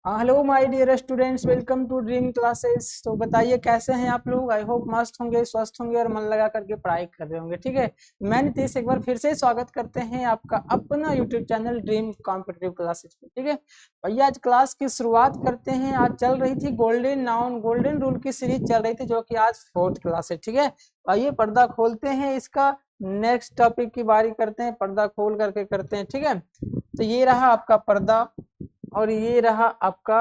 Hello my dear students, welcome to Dream Classes. तो बताइए कैसे हैं आप लोग। आई होप मस्त होंगे, स्वस्थ होंगे और मन लगा करके पढ़ाई कर रहे होंगे। ठीक है, मैं नीतीश एक बार फिर से स्वागत करते हैं आपका अपना YouTube channel dream competitive classes पे। ठीक है भैया, आज क्लास की शुरुआत करते हैं। आज चल रही थी गोल्डन नाउन गोल्डन रूल की सीरीज चल रही थी, जो कि आज 4th क्लास है। ठीक है, आइए पर्दा खोलते हैं, इसका नेक्स्ट टॉपिक की बारी करते हैं। पर्दा खोल करके करते हैं। ठीक है, तो ये रहा आपका पर्दा और ये रहा आपका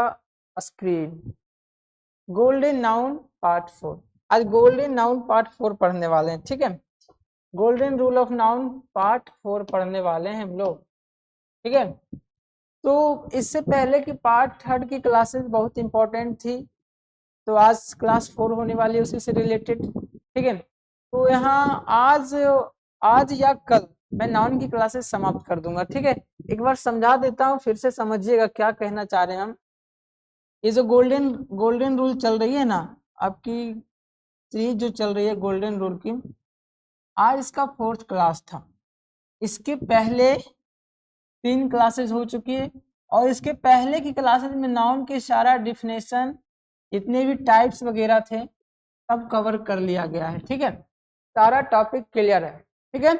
स्क्रीन। Golden noun part 4। आज गोल्डन नाउन पार्ट 4 पढ़ने वाले हैं। ठीक है, golden rule of noun part 4 पढ़ने वाले हैं हम लोग। ठीक है, तो इससे पहले की पार्ट 3 की क्लासेस बहुत इंपॉर्टेंट थी, तो आज क्लास 4 होने वाली है उसी से रिलेटेड। ठीक है, तो यहाँ आज आज या कल मैं नाउन की क्लासेस समाप्त कर दूंगा। ठीक है, एक बार समझा देता हूँ, फिर से समझिएगा क्या कहना चाह रहे हैं हम। ये जो गोल्डन गोल्डन रूल चल रही है ना, आपकी सीरीज जो चल रही है गोल्डन रूल की, आज इसका 4th क्लास था। इसके पहले 3 क्लासेस हो चुकी है और इसके पहले की क्लासेस में नाउन के सारा डिफिनेशन, जितने भी टाइप्स वगैरह थे, सब कवर कर लिया गया है। ठीक है, सारा टॉपिक क्लियर है। ठीक है,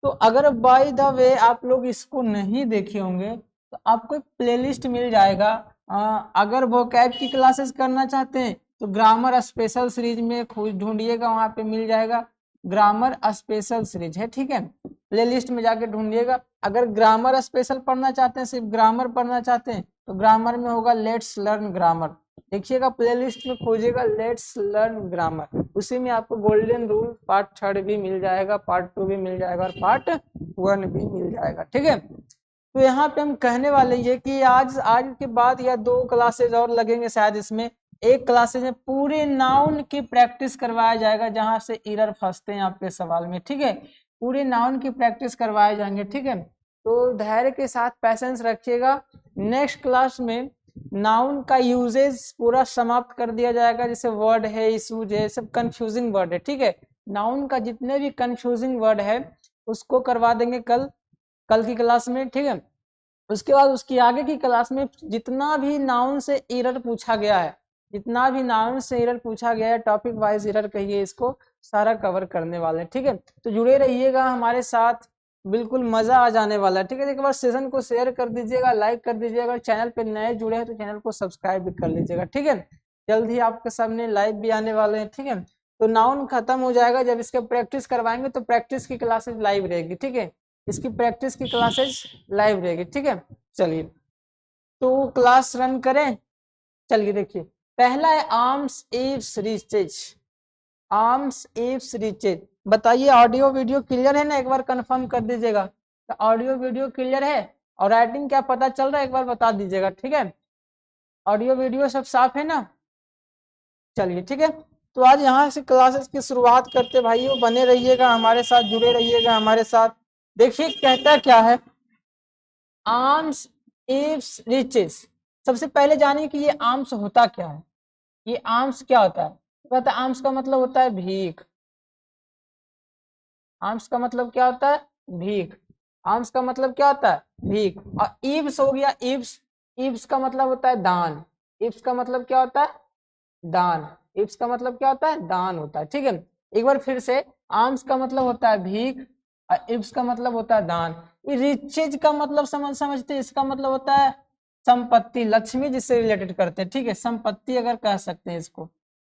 तो अगर बाय द वे आप लोग इसको नहीं देखे होंगे तो आपको एक प्लेलिस्ट मिल जाएगा। अगर वोकैब की क्लासेस करना चाहते हैं तो ग्रामर स्पेशल सीरीज में ढूंढिएगा, वहां पे मिल जाएगा ग्रामर स्पेशल सीरीज है। ठीक है, प्लेलिस्ट में जाके ढूंढिएगा। अगर ग्रामर स्पेशल पढ़ना चाहते हैं, सिर्फ ग्रामर पढ़ना चाहते हैं, तो ग्रामर में होगा लेट्स लर्न ग्रामर। देखिएगा प्लेलिस्ट में खोजिएगा लेट्स लर्न ग्रामर, उसी में आपको गोल्डन रूल पार्ट 3 भी मिल जाएगा, पार्ट 2 भी मिल जाएगा और पार्ट 1 भी मिल जाएगा। ठीक है, तो यहाँ पे हम कहने वाले ये कि आज के बाद या 2 क्लासेज और लगेंगे शायद। इसमें एक क्लासेज में पूरे नाउन की प्रैक्टिस करवाया जाएगा, जहां से एरर फंसते हैं आपके सवाल में। ठीक है, पूरे नाउन की प्रैक्टिस करवाए जाएंगे। ठीक है, तो धैर्य के साथ पैसेंस रखिएगा। नेक्स्ट क्लास में नाउन का यूजेज पूरा समाप्त कर दिया जाएगा। जैसे वर्ड है, इशूज है, सब कंफ्यूजिंग वर्ड है। ठीक है, नाउन का जितने भी कंफ्यूजिंग वर्ड है उसको करवा देंगे कल की क्लास में। ठीक है, उसके बाद उसकी आगे की क्लास में जितना भी नाउन से एरर पूछा गया है, जितना भी नाउन से एरर पूछा गया है, टॉपिक वाइज एरर कहिए इसको, सारा कवर करने वाले हैं। ठीक है, तो जुड़े रहिएगा हमारे साथ, बिल्कुल मजा आ जाने वाला है। ठीक है, एक बार सेशन को शेयर कर दीजिएगा, लाइक कर दीजिएगा। अगर चैनल पे नए जुड़े हैं तो चैनल को सब्सक्राइब भी कर लीजिएगा। ठीक है, जल्द ही आपके सामने लाइव भी आने वाले हैं। ठीक है, तो नाउन खत्म हो जाएगा, जब इसका प्रैक्टिस करवाएंगे तो प्रैक्टिस की क्लासेस लाइव रहेगी। ठीक है, इसकी प्रैक्टिस की क्लासेस लाइव रहेगी। ठीक है, चलिए तो क्लास रन करें। चलिए देखिए, पहला है arms ifs reaches. Arms ifs reaches, बताइए ऑडियो वीडियो क्लियर है ना, एक बार कंफर्म कर दीजिएगा। तो ऑडियो वीडियो क्लियर है और राइटिंग क्या पता चल रहा है, एक बार बता दीजिएगा। ठीक है, ऑडियो वीडियो सब साफ है ना। चलिए ठीक है, तो आज यहाँ से क्लासेस की शुरुआत करते भाइयों, बने रहिएगा हमारे साथ, जुड़े रहिएगा हमारे साथ। देखिए कहता क्या है, आर्म्स इव्स रीचेस। सबसे पहले जानिए कि ये आर्म्स होता क्या है। ये आर्म्स क्या होता है, कहता है आर्म्स का मतलब होता है भीख। आर्म्स का मतलब क्या होता है, भीख। आर्म्स का मतलब क्या होता है, भीख। और इव्स हो गया, इव्स। इव्स का मतलब होता है दान। इव्स का मतलब क्या होता है, दान। इव्स का मतलब क्या होता है, दान होता है। ठीक है, एक बार फिर से, आर्म्स का मतलब होता है भीख और इव्स का मतलब होता है दान। ये रिचेज का मतलब समझते हैं, इसका मतलब होता है संपत्ति, लक्ष्मी जिससे रिलेटेड करते हैं। ठीक है, संपत्ति अगर कह सकते हैं इसको।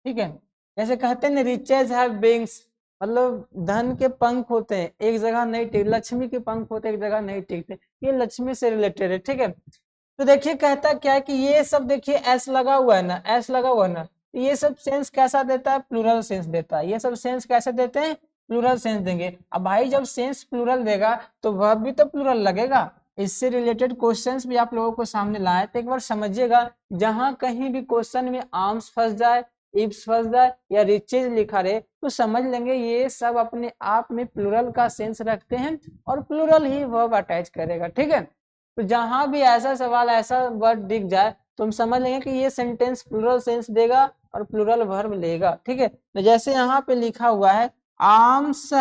ठीक है, जैसे कहते हैं ना रिचेज हैव विंग्स, मतलब धन के पंख होते हैं, एक जगह नहीं टिक, लक्ष्मी के पंख होते हैं, एक जगह नहीं टिकते, ये लक्ष्मी से रिलेटेड है। ठीक है, तो देखिए कहता क्या है कि ये सब देखिए एस लगा हुआ है ना, एस लगा हुआ है ना, तो ये सब सेंस कैसा देता है, प्लूरल सेंस देता है। ये सब सेंस कैसे देते हैं, प्लूरल सेंस देंगे। अब भाई जब सेंस प्लूरल देगा तो वर्ब भी तो प्लूरल लगेगा। इससे रिलेटेड क्वेश्चंस भी आप लोगों को सामने लाए, तो एक बार समझिएगा, जहां कहीं भी क्वेश्चन में आर्म्स फंस जाए, इफ्स फंस जाए या रिचेज लिखा रहे, तो समझ लेंगे ये सब अपने आप में प्लूरल का सेंस रखते हैं और प्लूरल ही वर्ब अटैच करेगा। ठीक है, तो जहां भी ऐसा सवाल, ऐसा वर्ड दिख जाए तो हम समझ लेंगे कि ये सेंटेंस प्लूरल सेंस देगा और प्लूरल वर्ब लेगा। ठीक है, तो जैसे यहाँ पे लिखा हुआ है alms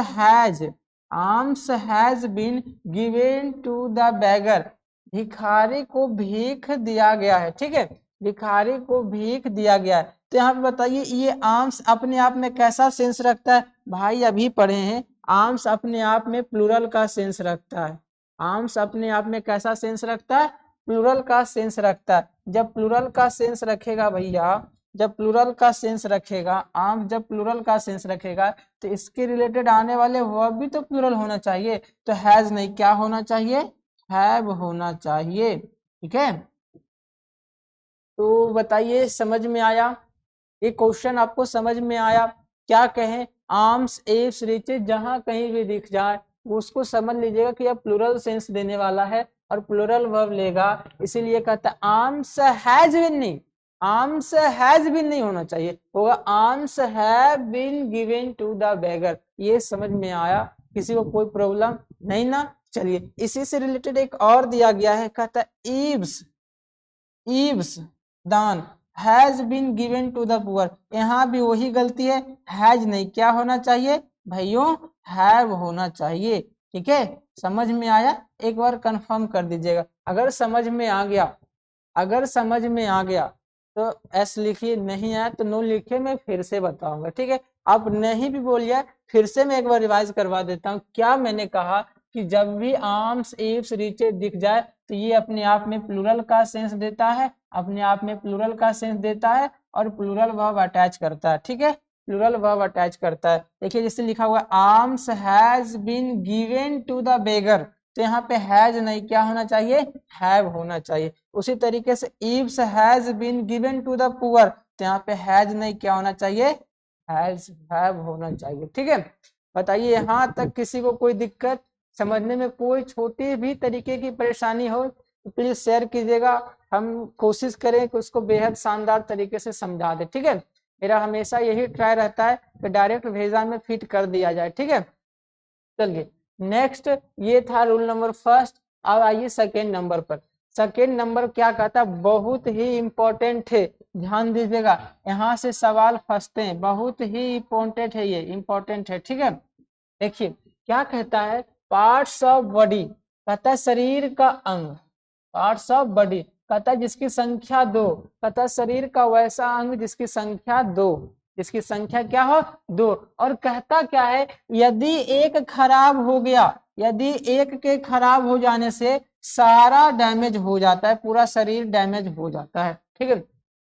has been given to the beggar. भिखारी को भीख दिया गया है, ठीक है, भिखारी को भीख दिया गया है। तो यहाँ पे बताइए ये आर्म्स अपने आप में कैसा सेंस रखता है, भाई अभी पढ़े हैं, आर्म्स अपने आप में प्लूरल का सेंस रखता है। आर्म्स अपने आप में कैसा सेंस रखता है, प्लूरल का सेंस रखता है। जब प्लूरल का सेंस रखेगा भैया, जब प्लूरल का सेंस रखेगा, आर्म्स जब प्लूरल का सेंस रखेगा तो इसके रिलेटेड आने वाले वर्ब भी तो प्लूरल होना चाहिए। तो हैज नहीं, क्या होना चाहिए, हैव होना चाहिए, ठीक है। तो बताइए समझ में आया, ये क्वेश्चन आपको समझ में आया। क्या कहें, आर्म्स एव्स रीचेज जहां कहीं भी दिख जाए उसको समझ लीजिएगा कि अब प्लूरल सेंस देने वाला है और प्लूरल वर्ब लेगा, इसीलिए कहता है आर्म्स हैज बीन, नहीं आर्म्स हैज बीन नहीं होना चाहिए, होगा alms have been given to the beggar. ये समझ में आया, किसी को कोई प्रॉब्लम नहीं ना। चलिए इसी से रिलेटेड एक और दिया गया है, कहता है ईव्स, ईव्स दान has been given to the poor. यहाँ भी वही गलती है, हैज नहीं, क्या होना चाहिए भाइयों, हैव होना चाहिए, ठीक है। समझ में आया, एक बार कंफर्म कर दीजिएगा अगर समझ में आ गया, अगर समझ में आ गया तो एस लिखिए, नहीं आया तो नो लिखिए, मैं फिर से बताऊंगा, ठीक है। आप नहीं भी बोलिए, फिर से मैं एक बार रिवाइज करवा देता हूँ। क्या मैंने कहा कि जब भी आर्म्स इफ्स रीचेज दिख जाए तो ये अपने आप में प्लूरल का सेंस देता है, अपने आप में प्लूरल का सेंस देता है और प्लूरल वर्ब अटैच करता है, ठीक है, प्लूरल वर्ब अटैच करता है। देखिए जैसे लिखा हुआ alms has been given to the beggar, तो यहाँ पे हैज नहीं, क्या होना चाहिए, हैव होना चाहिए। उसी तरीके से eves has been given to the poor, तो यहाँ पे हैज नहीं, क्या होना चाहिए, हैज हैव होना चाहिए, ठीक है। बताइए यहाँ तक किसी को कोई दिक्कत, समझने में कोई छोटी भी तरीके की परेशानी हो तो प्लीज शेयर कीजिएगा, हम कोशिश करें कि उसको बेहद शानदार तरीके से समझा दे, ठीक है। मेरा हमेशा यही ट्राई रहता है कि डायरेक्ट भेजा में फिट कर दिया जाए, ठीक है। चलिए नेक्स्ट, ये था रूल नंबर फर्स्ट। अब आइए सेकेंड नंबर पर। सेकेंड नंबर क्या कहता है, बहुत ही इंपॉर्टेंट है, ध्यान दीजिएगा, यहाँ से सवाल फंसते हैं, बहुत ही इंपॉर्टेंट है, ये इंपॉर्टेंट है, ठीक है। देखिए क्या कहता है, पार्ट्स ऑफ बॉडी, कहता है शरीर का अंग, पार्ट्स ऑफ बॉडी कहता है जिसकी संख्या 2, कहता है शरीर का वैसा अंग जिसकी संख्या 2, जिसकी संख्या क्या हो 2। और कहता क्या है, यदि एक खराब हो गया, यदि एक के खराब हो जाने से सारा डैमेज हो जाता है, पूरा शरीर डैमेज हो जाता है, ठीक है।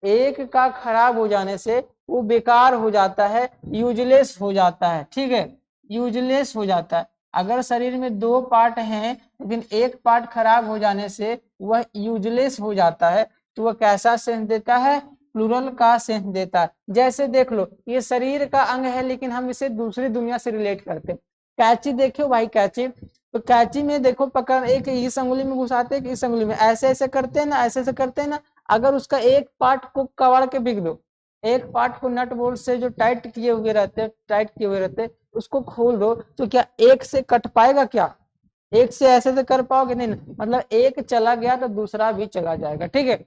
एक का खराब हो जाने से वो बेकार हो जाता है, यूजलेस हो जाता है, ठीक है, यूजलेस हो जाता है। अगर शरीर में 2 पार्ट हैं लेकिन एक पार्ट खराब हो जाने से वह यूजलेस हो जाता है, तो वह कैसा सेंस देता है, प्लूरल का सेंस देता है। जैसे देख लो, ये शरीर का अंग है लेकिन हम इसे दूसरी दुनिया से रिलेट करते हैं। कैंची देखो भाई, कैंची, तो कैंची में देखो पकड़, एक इस अंगुली में घुसाते हैं, इस अंगुली में ऐसे ऐसे करते हैं ना, ऐसे ऐसे करते हैं ना। अगर उसका एक पार्ट को कबाड़ के बिक दो, एक पार्ट को नट बोल्ट से जो टाइट किए हुए रहते, टाइट किए हुए रहते, उसको खोल दो, तो क्या एक से कट पाएगा, क्या एक से ऐसे से कर पाओगे, नहीं, मतलब एक चला गया तो दूसरा भी चला जाएगा, ठीक है।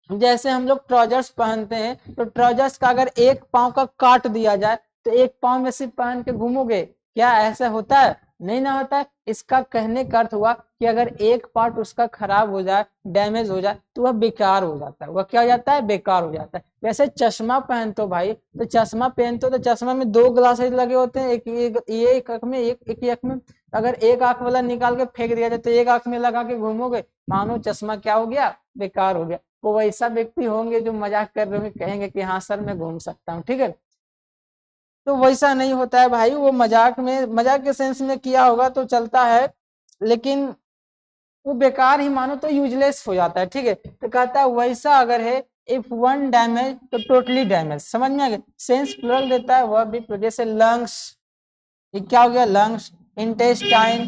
जैसे हम लोग ट्राउजर्स पहनते हैं, तो ट्राउजर्स का अगर एक पाँव का काट दिया जाए तो एक पाँव में सिर्फ पहन के घूमोगे, क्या ऐसा होता है, नहीं ना होता है। इसका कहने का अर्थ हुआ कि अगर एक पार्ट उसका खराब हो जाए, डैमेज हो जाए, तो वह बेकार हो जाता है, वह क्या हो जाता है, बेकार हो जाता है। वैसे चश्मा पहनते हो भाई, तो चश्मा पहनते हो तो चश्मा में 2 ग्लासेज लगे होते हैं, एक आंख में, एक आंख में। अगर एक आंख वाला निकाल के फेंक दिया जाए तो एक आंख में लगा के घूमोगे, मानो चश्मा क्या हो गया, बेकार हो गया। वो वैसा व्यक्ति होंगे जो मजाक कर रहे होंगे, कहेंगे कि हाँ सर मैं घूम सकता हूँ, ठीक है। तो वैसा नहीं होता है भाई, वो मजाक में, मजाक के सेंस में किया होगा तो चलता है, लेकिन वो बेकार ही मानो तो यूजलेस हो जाता है, ठीक है। तो कहता है वैसा अगर है, इफ वन डैमेज तो टोटली डैमेज, समझ में आ गया, सेंस प्लूरल देता है वह भी, जैसे लंग्स, ये क्या हो गया, लंग्स, इंटेस्टाइन,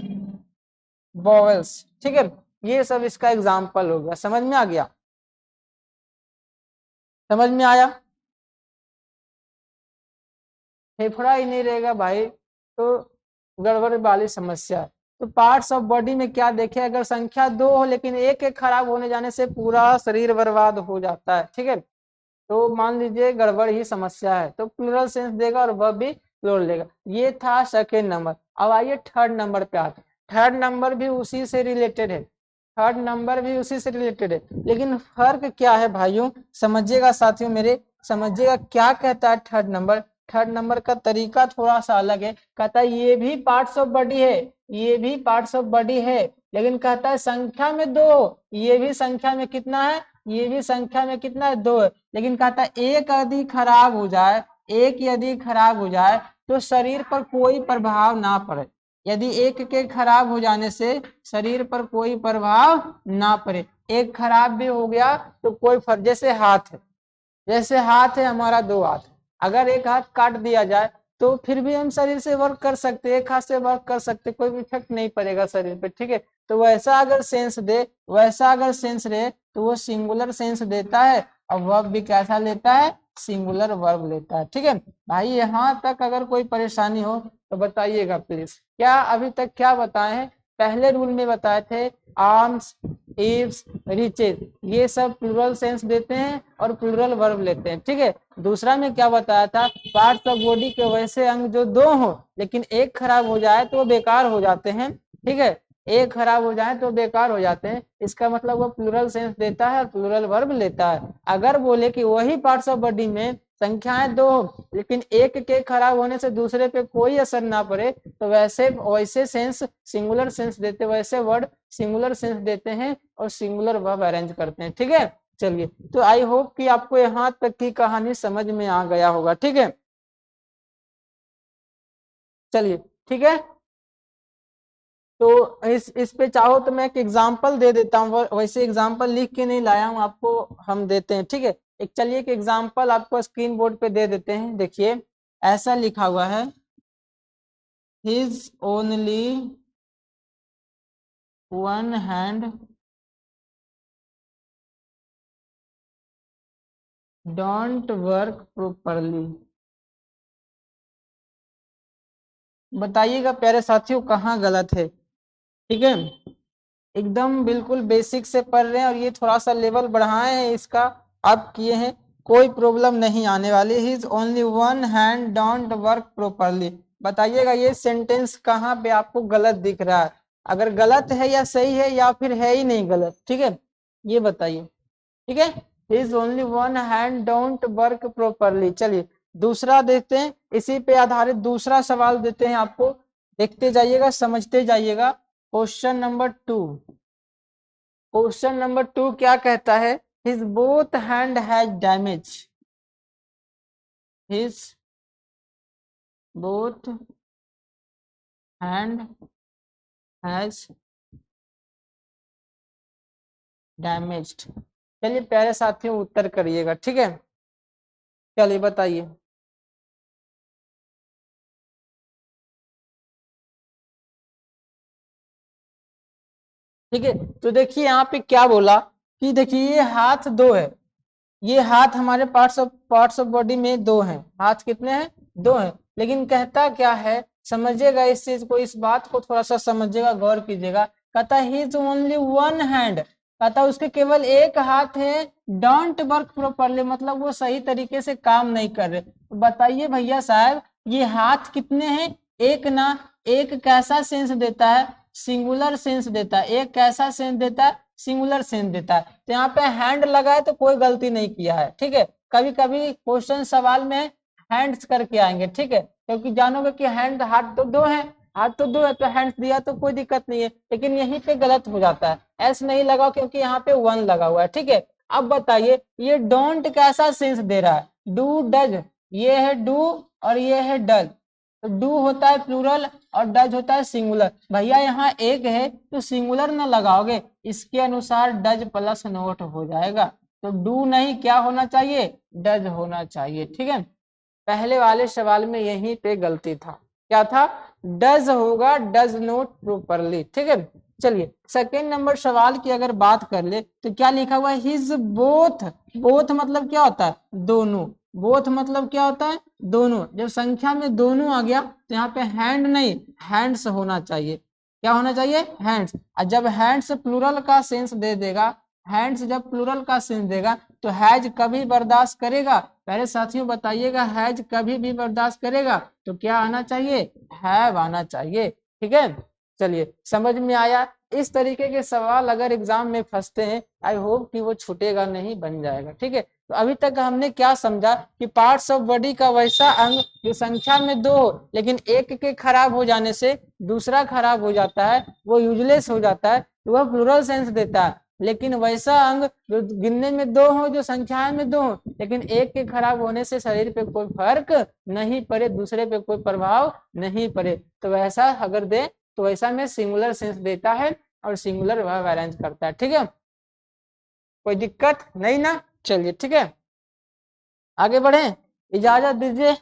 बॉवेल्स, ठीक है। ये सब इसका एग्जाम्पल हो गया, समझ में आ गया, समझ में आया। फेफड़ा ही नहीं रहेगा भाई तो गड़बड़ वाली समस्या है। तो पार्ट्स ऑफ बॉडी में क्या देखे, अगर संख्या 2 हो लेकिन एक एक खराब होने जाने से पूरा शरीर बर्बाद हो जाता है, ठीक है। तो मान लीजिए गड़बड़ ही समस्या है, तो प्लूरल सेंस देगा और वह भी प्लूरल लेगा। ये था सेकेंड नंबर। अब आइए थर्ड नंबर पे आते हैं। थर्ड नंबर भी उसी से रिलेटेड है, थर्ड नंबर भी उसी से रिलेटेड है, लेकिन फर्क क्या है भाइयों, समझिएगा साथियों मेरे, समझिएगा क्या कहता है थर्ड नंबर। थर्ड नंबर का तरीका थोड़ा सा अलग है, कहता है ये भी पार्ट्स ऑफ बॉडी है, ये भी पार्ट्स ऑफ बॉडी है, लेकिन कहता है संख्या में दो, ये भी संख्या में कितना है, ये भी संख्या में कितना है, दो है, लेकिन कहता है एक यदि खराब हो जाए, एक यदि खराब हो जाए तो शरीर पर कोई प्रभाव ना पड़े, यदि एक के खराब हो जाने से शरीर पर कोई प्रभाव ना पड़े, एक खराब भी हो गया तो कोई फर्क, जैसे हाथ है, जैसे हाथ है हमारा, दो हाथ, अगर एक हाथ काट दिया जाए तो फिर भी हम शरीर से वर्क कर सकते, एक हाथ से वर्क कर सकते, कोई भी इफेक्ट नहीं पड़ेगा शरीर पे, ठीक है। तो वैसा अगर सेंस दे, वैसा अगर सेंस रहे तो वो सिंगुलर सेंस देता है, और वर्ब भी कैसा लेता है, सिंगुलर वर्ब लेता है, ठीक है भाई। यहाँ तक अगर कोई परेशानी हो तो बताइएगा प्लीज। क्या अभी तक क्या बताए हैं, पहले रूल में बताए थे आर्म्स, इव्स, रीचेज, ये सब प्लूरल सेंस देते हैं और प्लूरल वर्ब लेते हैं, ठीक है। दूसरा में क्या बताया था, पार्ट्स ऑफ बॉडी के वैसे अंग जो दो हो लेकिन एक खराब हो जाए तो वो बेकार हो जाते हैं, ठीक है, एक खराब हो जाए तो बेकार हो जाते हैं, इसका मतलब वो प्लूरल सेंस देता है और प्लूरल वर्ब लेता है। अगर बोले कि वही पार्ट्स ऑफ बॉडी में संख्याएं दो लेकिन एक के खराब होने से दूसरे पे कोई असर ना पड़े तो वैसे सेंस सिंगुलर सेंस देते, वैसे वर्ड सिंगुलर सेंस देते हैं और सिंगुलर वर्ब अरेंज करते हैं, ठीक है। चलिए, तो आई होप कि आपको यहाँ तक की कहानी समझ में आ गया होगा, ठीक है। चलिए, ठीक है, तो इस पे चाहो तो मैं एक एग्जांपल दे देता हूँ, वैसे एग्जांपल लिख के नहीं लाया हूँ आपको, हम देते हैं, ठीक है। एक चलिए एक एग्जांपल आपको स्क्रीन बोर्ड पे दे देते हैं, देखिए ऐसा लिखा हुआ है, his only one hand don't work properly. बताइएगा प्यारे साथियों कहाँ गलत है, ठीक है। एकदम बिल्कुल बेसिक से पढ़ रहे हैं और ये थोड़ा सा लेवल बढ़ाए हैं इसका, आप किए हैं, कोई प्रॉब्लम नहीं आने वाली। His only one hand don't work properly, बताइएगा ये सेंटेंस कहाँ पे आपको गलत दिख रहा है, अगर गलत है या सही है या फिर है ही नहीं गलत, ठीक है, ये बताइए, ठीक है। His only one hand don't work properly. चलिए दूसरा देखते हैं, इसी पे आधारित दूसरा सवाल देते हैं आपको, देखते जाइएगा, समझते जाइएगा। क्वेश्चन नंबर 2, क्वेश्चन नंबर 2 क्या कहता है, his both hand has damage, his both hand has damaged. चलिए प्यारे साथियों उत्तर करिएगा, ठीक है। चलिए बताइए, ठीक है। तो देखिए यहाँ पे क्या बोला कि देखिए ये हाथ दो है, ये हाथ हमारे पार्ट्स ऑफ बॉडी में दो हैं, हाथ कितने हैं, दो हैं, लेकिन कहता क्या है, समझिएगा इस चीज को, इस बात को थोड़ा सा समझिएगा, गौर कीजिएगा। कहता हिज ओनली वन हैंड, कहता उसके केवल एक हाथ है, डोंट वर्क प्रॉपरली, मतलब वो सही तरीके से काम नहीं कर रहे। तो बताइए भैया साहब ये हाथ कितने हैं, एक ना, एक कैसा सेंस देता है, सिंगुलर सेंस देता है, एक कैसा सेंस देता है, सिंगुलर सेंस देता है। तो यहाँ पे हैंड लगा है तो कोई गलती नहीं किया है, ठीक है। कभी कभी क्वेश्चन सवाल में हैंड्स करके आएंगे, ठीक है, क्योंकि जानोगे कि हैंड, हाथ तो दो है, हाथ तो दो है तो हैंड्स दिया तो कोई दिक्कत नहीं है, लेकिन यहीं पे गलत हो जाता है, एस नहीं लगाओ क्योंकि यहाँ पे वन लगा हुआ है, ठीक है। अब बताइए ये डोंट कैसा सेंस दे रहा है, डू डज, ये है डू और ये है डज, तो डू होता है प्लूरल और डज होता है सिंगुलर, भैया यहाँ एक है तो सिंगुलर ना लगाओगे, इसके अनुसार डज प्लस नोट हो जाएगा, तो डू नहीं क्या होना चाहिए, डज होना चाहिए, ठीक है। पहले वाले सवाल में यहीं पे गलती था, क्या था, डज होगा, डज नोट प्रॉपरली, ठीक है। चलिए सेकेंड नंबर सवाल की अगर बात कर ले तो क्या लिखा हुआ है, हिज बोथ, बोथ मतलब क्या होता है, दोनों, बोथ मतलब क्या होता है, दोनों, जब संख्या में दोनों आ गया तो यहाँ पे हैंड नहीं हैंड्स होना चाहिए, क्या होना चाहिए, हैंड्स। और जब हैंड्स प्लूरल का सेंस दे देगा, हैंड्स जब प्लूरल का सेंस देगा तो हैज कभी बर्दाश्त करेगा, पहले साथियों बताइएगा, हैज कभी भी बर्दाश्त करेगा तो क्या आना चाहिए, हैव आना चाहिए, ठीक है। चलिए समझ में आया, इस तरीके के सवाल अगर एग्जाम में फंसते हैं, आई होप कि वो छूटेगा नहीं, बन जाएगा। ठीक है, तो अभी तक हमने क्या समझा कि पार्ट्स ऑफ बॉडी का वैसा अंग जो संख्या में 2 हो लेकिन एक के खराब हो जाने से दूसरा खराब हो जाता है, वो यूजलेस हो जाता है, तो वह प्लूरल सेंस देता है। लेकिन वैसा अंग जो गिनने में 2 हो, जो संख्याएं में 2 हो, लेकिन एक के खराब होने से शरीर पे कोई फर्क नहीं पड़े, दूसरे पे कोई प्रभाव नहीं पड़े, तो वैसा अगर दे तो वैसा में सिंगुलर सेंस देता है और सिंगुलर वर्ब अरेंज करता है। ठीक है, कोई दिक्कत नहीं ना? चलिए ठीक है, आगे बढ़े, इजाजत दीजिए।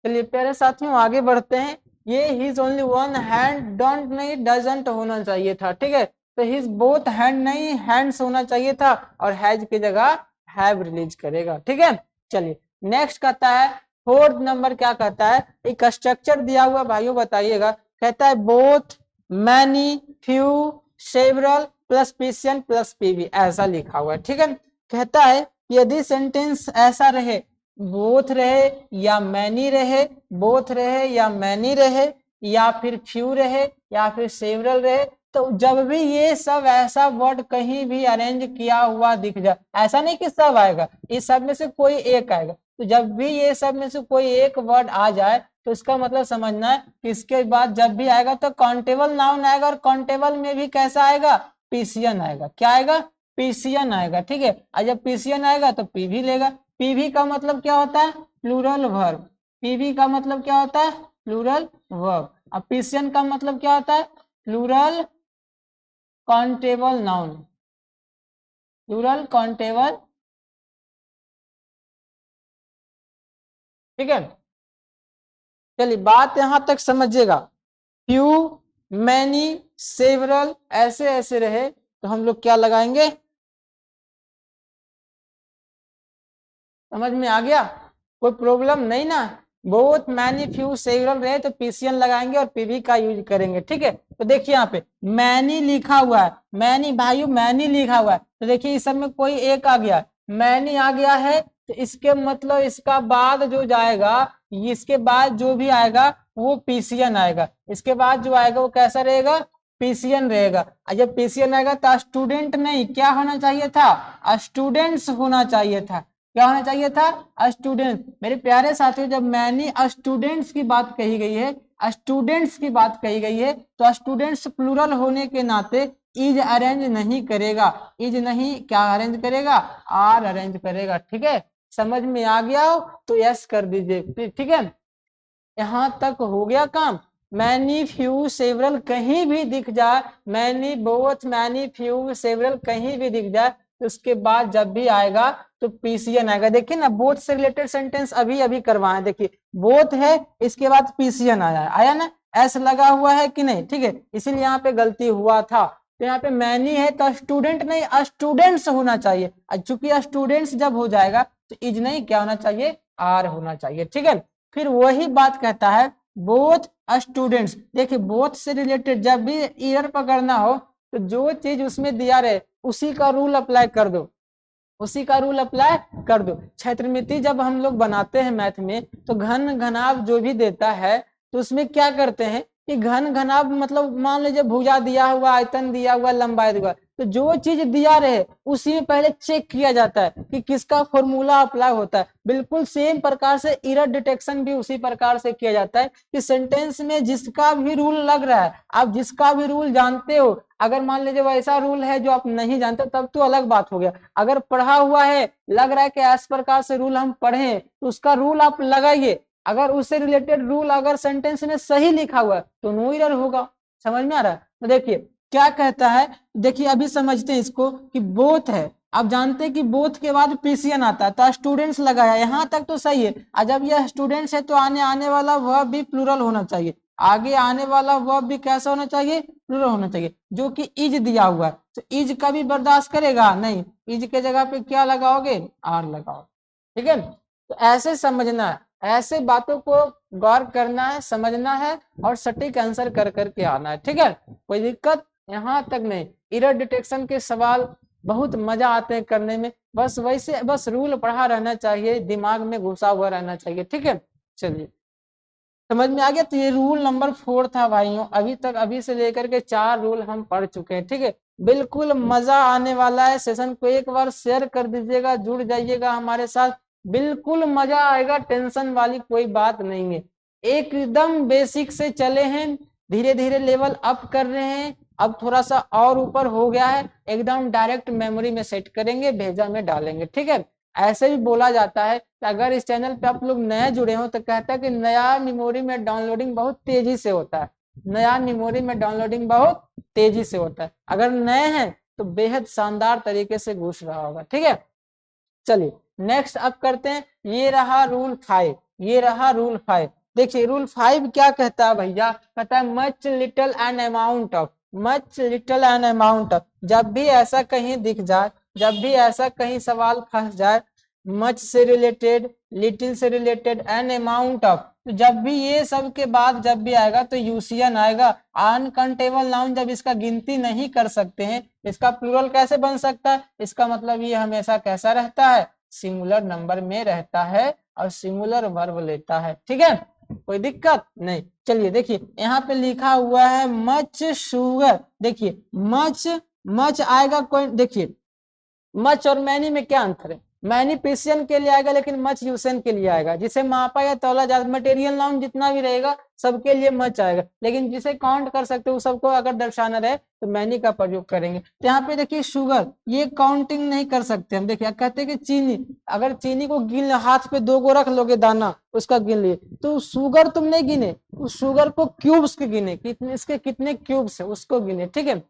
चलिए प्यारे साथियों आगे बढ़ते हैं। ये his only one hand don't नहीं डजंट होना चाहिए था। ठीक है, तो हिज बोथ हैंड नहीं हैंड्स होना चाहिए था और हैज की जगह हैव रिलीज करेगा। ठीक है, चलिए नेक्स्ट कहता है, फोर्थ नंबर क्या कहता है, एक स्ट्रक्चर दिया हुआ भाइयों बताइएगा। कहता है both, many, few, several plus पीसियन प्लस पीवी, ऐसा लिखा हुआ है। ठीक है, कहता है यदि सेंटेंस ऐसा रहे, बोथ रहे या मैनी रहे, बोथ रहे या मैनी रहे या फिर फ्यू रहे या फिर सेवरल रहे, तो जब भी ये सब ऐसा वर्ड कहीं भी अरेंज किया हुआ दिख जाए, ऐसा नहीं कि सब आएगा, इस सब में से कोई एक आएगा, तो जब भी ये सब में से कोई एक वर्ड आ जाए तो इसका मतलब समझना है कि इसके बाद जब भी आएगा तो काउंटेबल नाउन आएगा, और काउंटेबल में भी कैसा आएगा, पीसीएन आएगा। क्या आएगा, पीसीएन आएगा। ठीक है, और जब पीसीएन आएगा तो पी भी लेगा। पीवी का मतलब क्या होता है, प्लूरल वर्ब। पीवी का मतलब क्या होता है, प्लूरल वर्ब। अब पीसीएन का मतलब क्या होता है, plural countable noun, plural countable. ठीक है, चलिए बात यहां तक समझिएगा। फ्यू, मैनी, सेवरल ऐसे ऐसे रहे तो हम लोग क्या लगाएंगे, समझ में आ गया, कोई प्रॉब्लम नहीं ना। बोथ, मैनी, फ्यू, सेवरल रहे तो पीसीएन लगाएंगे और पीवी का यूज करेंगे। ठीक है, तो देखिए यहाँ पे मैनी लिखा हुआ है, मैनी भाइयों मैनी लिखा हुआ है, तो देखिए इस सब में कोई एक आ गया, मैनी आ गया है, तो इसके मतलब इसका बाद जो जाएगा, इसके बाद जो भी आएगा वो पीसीएन आएगा। इसके बाद जो आएगा वो कैसा रहेगा, पीसीएन रहेगा। जब पीसीएन आएगा तो स्टूडेंट नहीं, क्या होना चाहिए था, स्टूडेंट्स होना चाहिए था। क्या होना चाहिए था, स्टूडेंट। मेरे प्यारे साथियों जब मैनी स्टूडेंट्स की बात कही गई है, स्टूडेंट्स की बात कही गई है, तो स्टूडेंट्स प्लूरल होने के नाते इज अरेंज नहीं करेगा, इज नहीं क्या अरेंज करेगा, आर अरेंज करेगा। ठीक है, समझ में आ गया हो तो यस कर दीजिए। ठीक है, यहां तक हो गया काम। मैनी, फ्यू, सेवरल कहीं भी दिख जाए, many, both, many, few, several कहीं भी दिख जाए, तो उसके बाद जब भी आएगा तो पीसीएन आएगा। देखिए ना, बोथ से रिलेटेड सेंटेंस अभी अभी करवाए, देखिए बोथ है, इसके बाद पीसीएन आया ना, एस लगा हुआ है कि नहीं। ठीक है, इसीलिए यहाँ पे गलती हुआ था। तो यहाँ पे मैनी है तो स्टूडेंट नहीं स्टूडेंट्स होना चाहिए, चूंकि स्टूडेंट्स जब हो जाएगा तो इज नहीं क्या होना चाहिए, आर होना चाहिए। ठीक है, फिर वही बात कहता है बोथ स्टूडेंट्स। देखिए बोथ से रिलेटेड जब भी ईयर पकड़ना हो तो जो चीज उसमें दिया रहे उसी का रूल अप्लाई कर दो, उसी का रूल अप्लाई कर दो। क्षेत्रमिति जब हम लोग बनाते हैं मैथ में तो घन घनाभ जो भी देता है तो उसमें क्या करते हैं कि घन घनाभ मतलब मान लीजिए भुजा दिया हुआ, आयतन दिया हुआ, लंबाई दिया हुआ, तो जो चीज दिया रहे उसी में पहले चेक किया जाता है कि किसका फॉर्मूला अप्लाई होता है। बिल्कुल सेम प्रकार से एरर डिटेक्शन भी उसी प्रकार से किया जाता है कि सेंटेंस में जिसका भी रूल लग रहा है, आप जिसका भी रूल जानते हो, अगर मान लीजिए वैसा रूल है जो आप नहीं जानते तब तो अलग बात हो गया। अगर पढ़ा हुआ है, लग रहा है कि इस प्रकार से रूल हम पढ़े तो उसका रूल आप लगाइए। अगर उससे रिलेटेड रूल अगर सेंटेंस में सही लिखा हुआ है तो नो एरर होगा। समझ में आ रहा है? तो देखिए क्या कहता है, देखिए अभी समझते हैं इसको कि बोथ है। आप जानते हैं कि बोथ के बाद पीसीएन आता है तो स्टूडेंट्स लगाया, यहाँ तक तो सही है। और जब यह स्टूडेंट्स है तो आने वाला वह भी प्लूरल होना चाहिए, आगे आने वाला वह भी कैसा होना चाहिए, प्लूरल होना चाहिए। जो कि इज दिया हुआ है तो इज का भी बर्दाश्त करेगा नहीं, इज के जगह पे क्या लगाओगे, आर लगाओ। ठीक है, तो ऐसे समझना है, ऐसे बातों को गौर करना है, समझना है और सटीक आंसर कर करके आना है। ठीक है, कोई दिक्कत यहाँ तक नहीं। एरर डिटेक्शन के सवाल बहुत मजा आते हैं करने में, बस वैसे बस रूल पढ़ा रहना चाहिए, दिमाग में घुसा हुआ रहना चाहिए। ठीक है, चलिए समझ में आ गया। तो ये रूल नंबर 4 था भाइयों। अभी तक अभी से लेकर के 4 रूल हम पढ़ चुके हैं, ठीक है। बिल्कुल मजा आने वाला है। सेशन को एक बार शेयर कर दीजिएगा, जुड़ जाइएगा हमारे साथ, बिल्कुल मजा आएगा, टेंशन वाली कोई बात नहीं है। एकदम बेसिक से चले हैं, धीरे धीरे लेवल अप कर रहे हैं, अब थोड़ा सा और ऊपर हो गया है, एकदम डायरेक्ट मेमोरी में सेट करेंगे, भेजा में डालेंगे, ठीक है। ऐसे भी बोला जाता है कि अगर इस चैनल पे आप लोग नए जुड़े हो तो कहता है कि नया मेमोरी में डाउनलोडिंग बहुत तेजी से होता है, नया मेमोरी में डाउनलोडिंग बहुत तेजी से होता है। अगर नए हैं तो बेहद शानदार तरीके से घुस रहा होगा, ठीक है। चलिए नेक्स्ट अब करते हैं। ये रहा रूल 5, ये रहा रूल 5। देखिए रूल 5 क्या कहता है भैया, कहता है much little and amount of, much little and amount of. जब भी ऐसा कहीं दिख जाए, जब भी ऐसा कहीं सवाल फंस जाए, मच से रिलेटेड, लिटिल से रिलेटेड, एंड अमाउंट ऑफ, तो जब भी ये सब के बाद जब भी आएगा तो यूसीएन आएगा। अनकाउंटेबल नाउन जब इसका गिनती नहीं कर सकते हैं, इसका प्लूरल कैसे बन सकता है, इसका मतलब ये हमेशा कैसा रहता है, सिंगुलर नंबर में रहता है और सिंगुलर वर्ब लेता है, ठीक है। कोई दिक्कत नहीं। चलिए देखिए यहाँ पे लिखा हुआ है मच शुगर। देखिए मच, मच आएगा कोई, देखिए मच और मैनी में क्या अंतर है, मैनी प्रिसियन के लिए आएगा लेकिन मच यूसेन के लिए आएगा। जिसे मापा या तौला जा, मटेरियल नाउन जितना भी रहेगा सबके लिए मच आएगा, लेकिन जिसे काउंट कर सकते हो सबको अगर दर्शाना रहे तो मैनी का प्रयोग करेंगे। तो यहाँ पे देखिए शुगर, ये काउंटिंग नहीं कर सकते हम। देखिए कहते हैं कि चीनी, अगर चीनी को गिन, हाथ पे 2 को रख लोगे दाना उसका गिन लिए, तो शुगर तुम नहीं गिने, उस शुगर को क्यूब्स के गिने, कितने इसके कितने क्यूब्स है उसको गिने, ठीक है।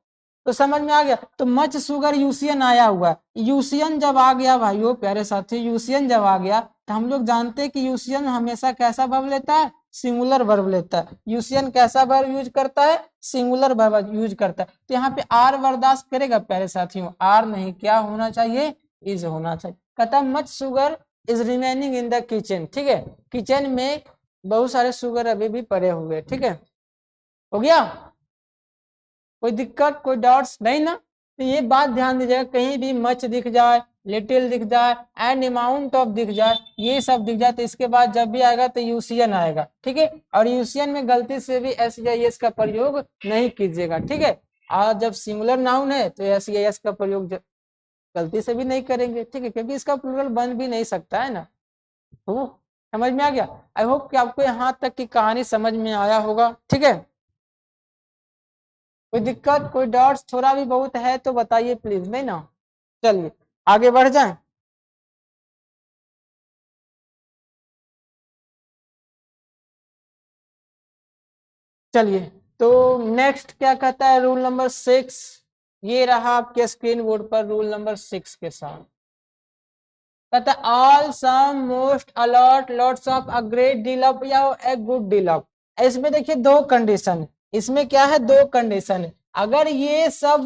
तो समझ में आ गया। तो मच शुगर यूसीएन आया हुआ है। यूसीएन जब आ गया भाइयों प्यारे साथी, यूसीएन जब आ गया तो हम लोग जानते हैं कि यूसीएन हमेशा कैसा वर्ब लेता है, सिंगुलर वर्ब लेता है। यूसीएन कैसा वर्ब यूज करता है, सिंगुलर वर्ब यूज करता है। तो यहाँ पे आर बर्दाश्त करेगा प्यारे साथियों, आर नहीं, क्या होना चाहिए, इज होना चाहिए। कहता much sugar is remaining in the kitchen, ठीक है। किचन में बहुत सारे शुगर अभी भी पड़े हुए, ठीक है। हो गया, कोई दिक्कत, कोई डाउट्स नहीं ना। तो ये बात ध्यान दीजिएगा, कहीं भी मच दिख जाए, लिटिल दिख जाए, एंड अमाउंट ऑफ दिख जाए, ये सब दिख जाए तो इसके बाद जब भी आएगा तो यूसीएन आएगा, ठीक है। और यूसीएन में गलती से भी एस या एस का प्रयोग नहीं कीजिएगा, ठीक है। और जब सिंगुलर नाउन है तो एस या एस का प्रयोग गलती से भी नहीं करेंगे, ठीक है, क्योंकि इसका प्लूरल बन भी नहीं सकता है ना। तो समझ में आ गया। आई होप कि आपको यहाँ तक की कहानी समझ में आया होगा, ठीक है। कोई दिक्कत, कोई डाउट्स थोड़ा भी बहुत है तो बताइए प्लीज, नहीं ना। चलिए आगे बढ़ जाएं। चलिए तो नेक्स्ट क्या कहता है, रूल नंबर 6। ये रहा आपके स्क्रीन बोर्ड पर रूल नंबर 6 के साथ। कहता है all, some, most, a lot, lots of, a great deal of या ए गुड डील ऑफ। इसमें देखिए 2 कंडीशन है, इसमें क्या है, 2 कंडीशन है। अगर ये सब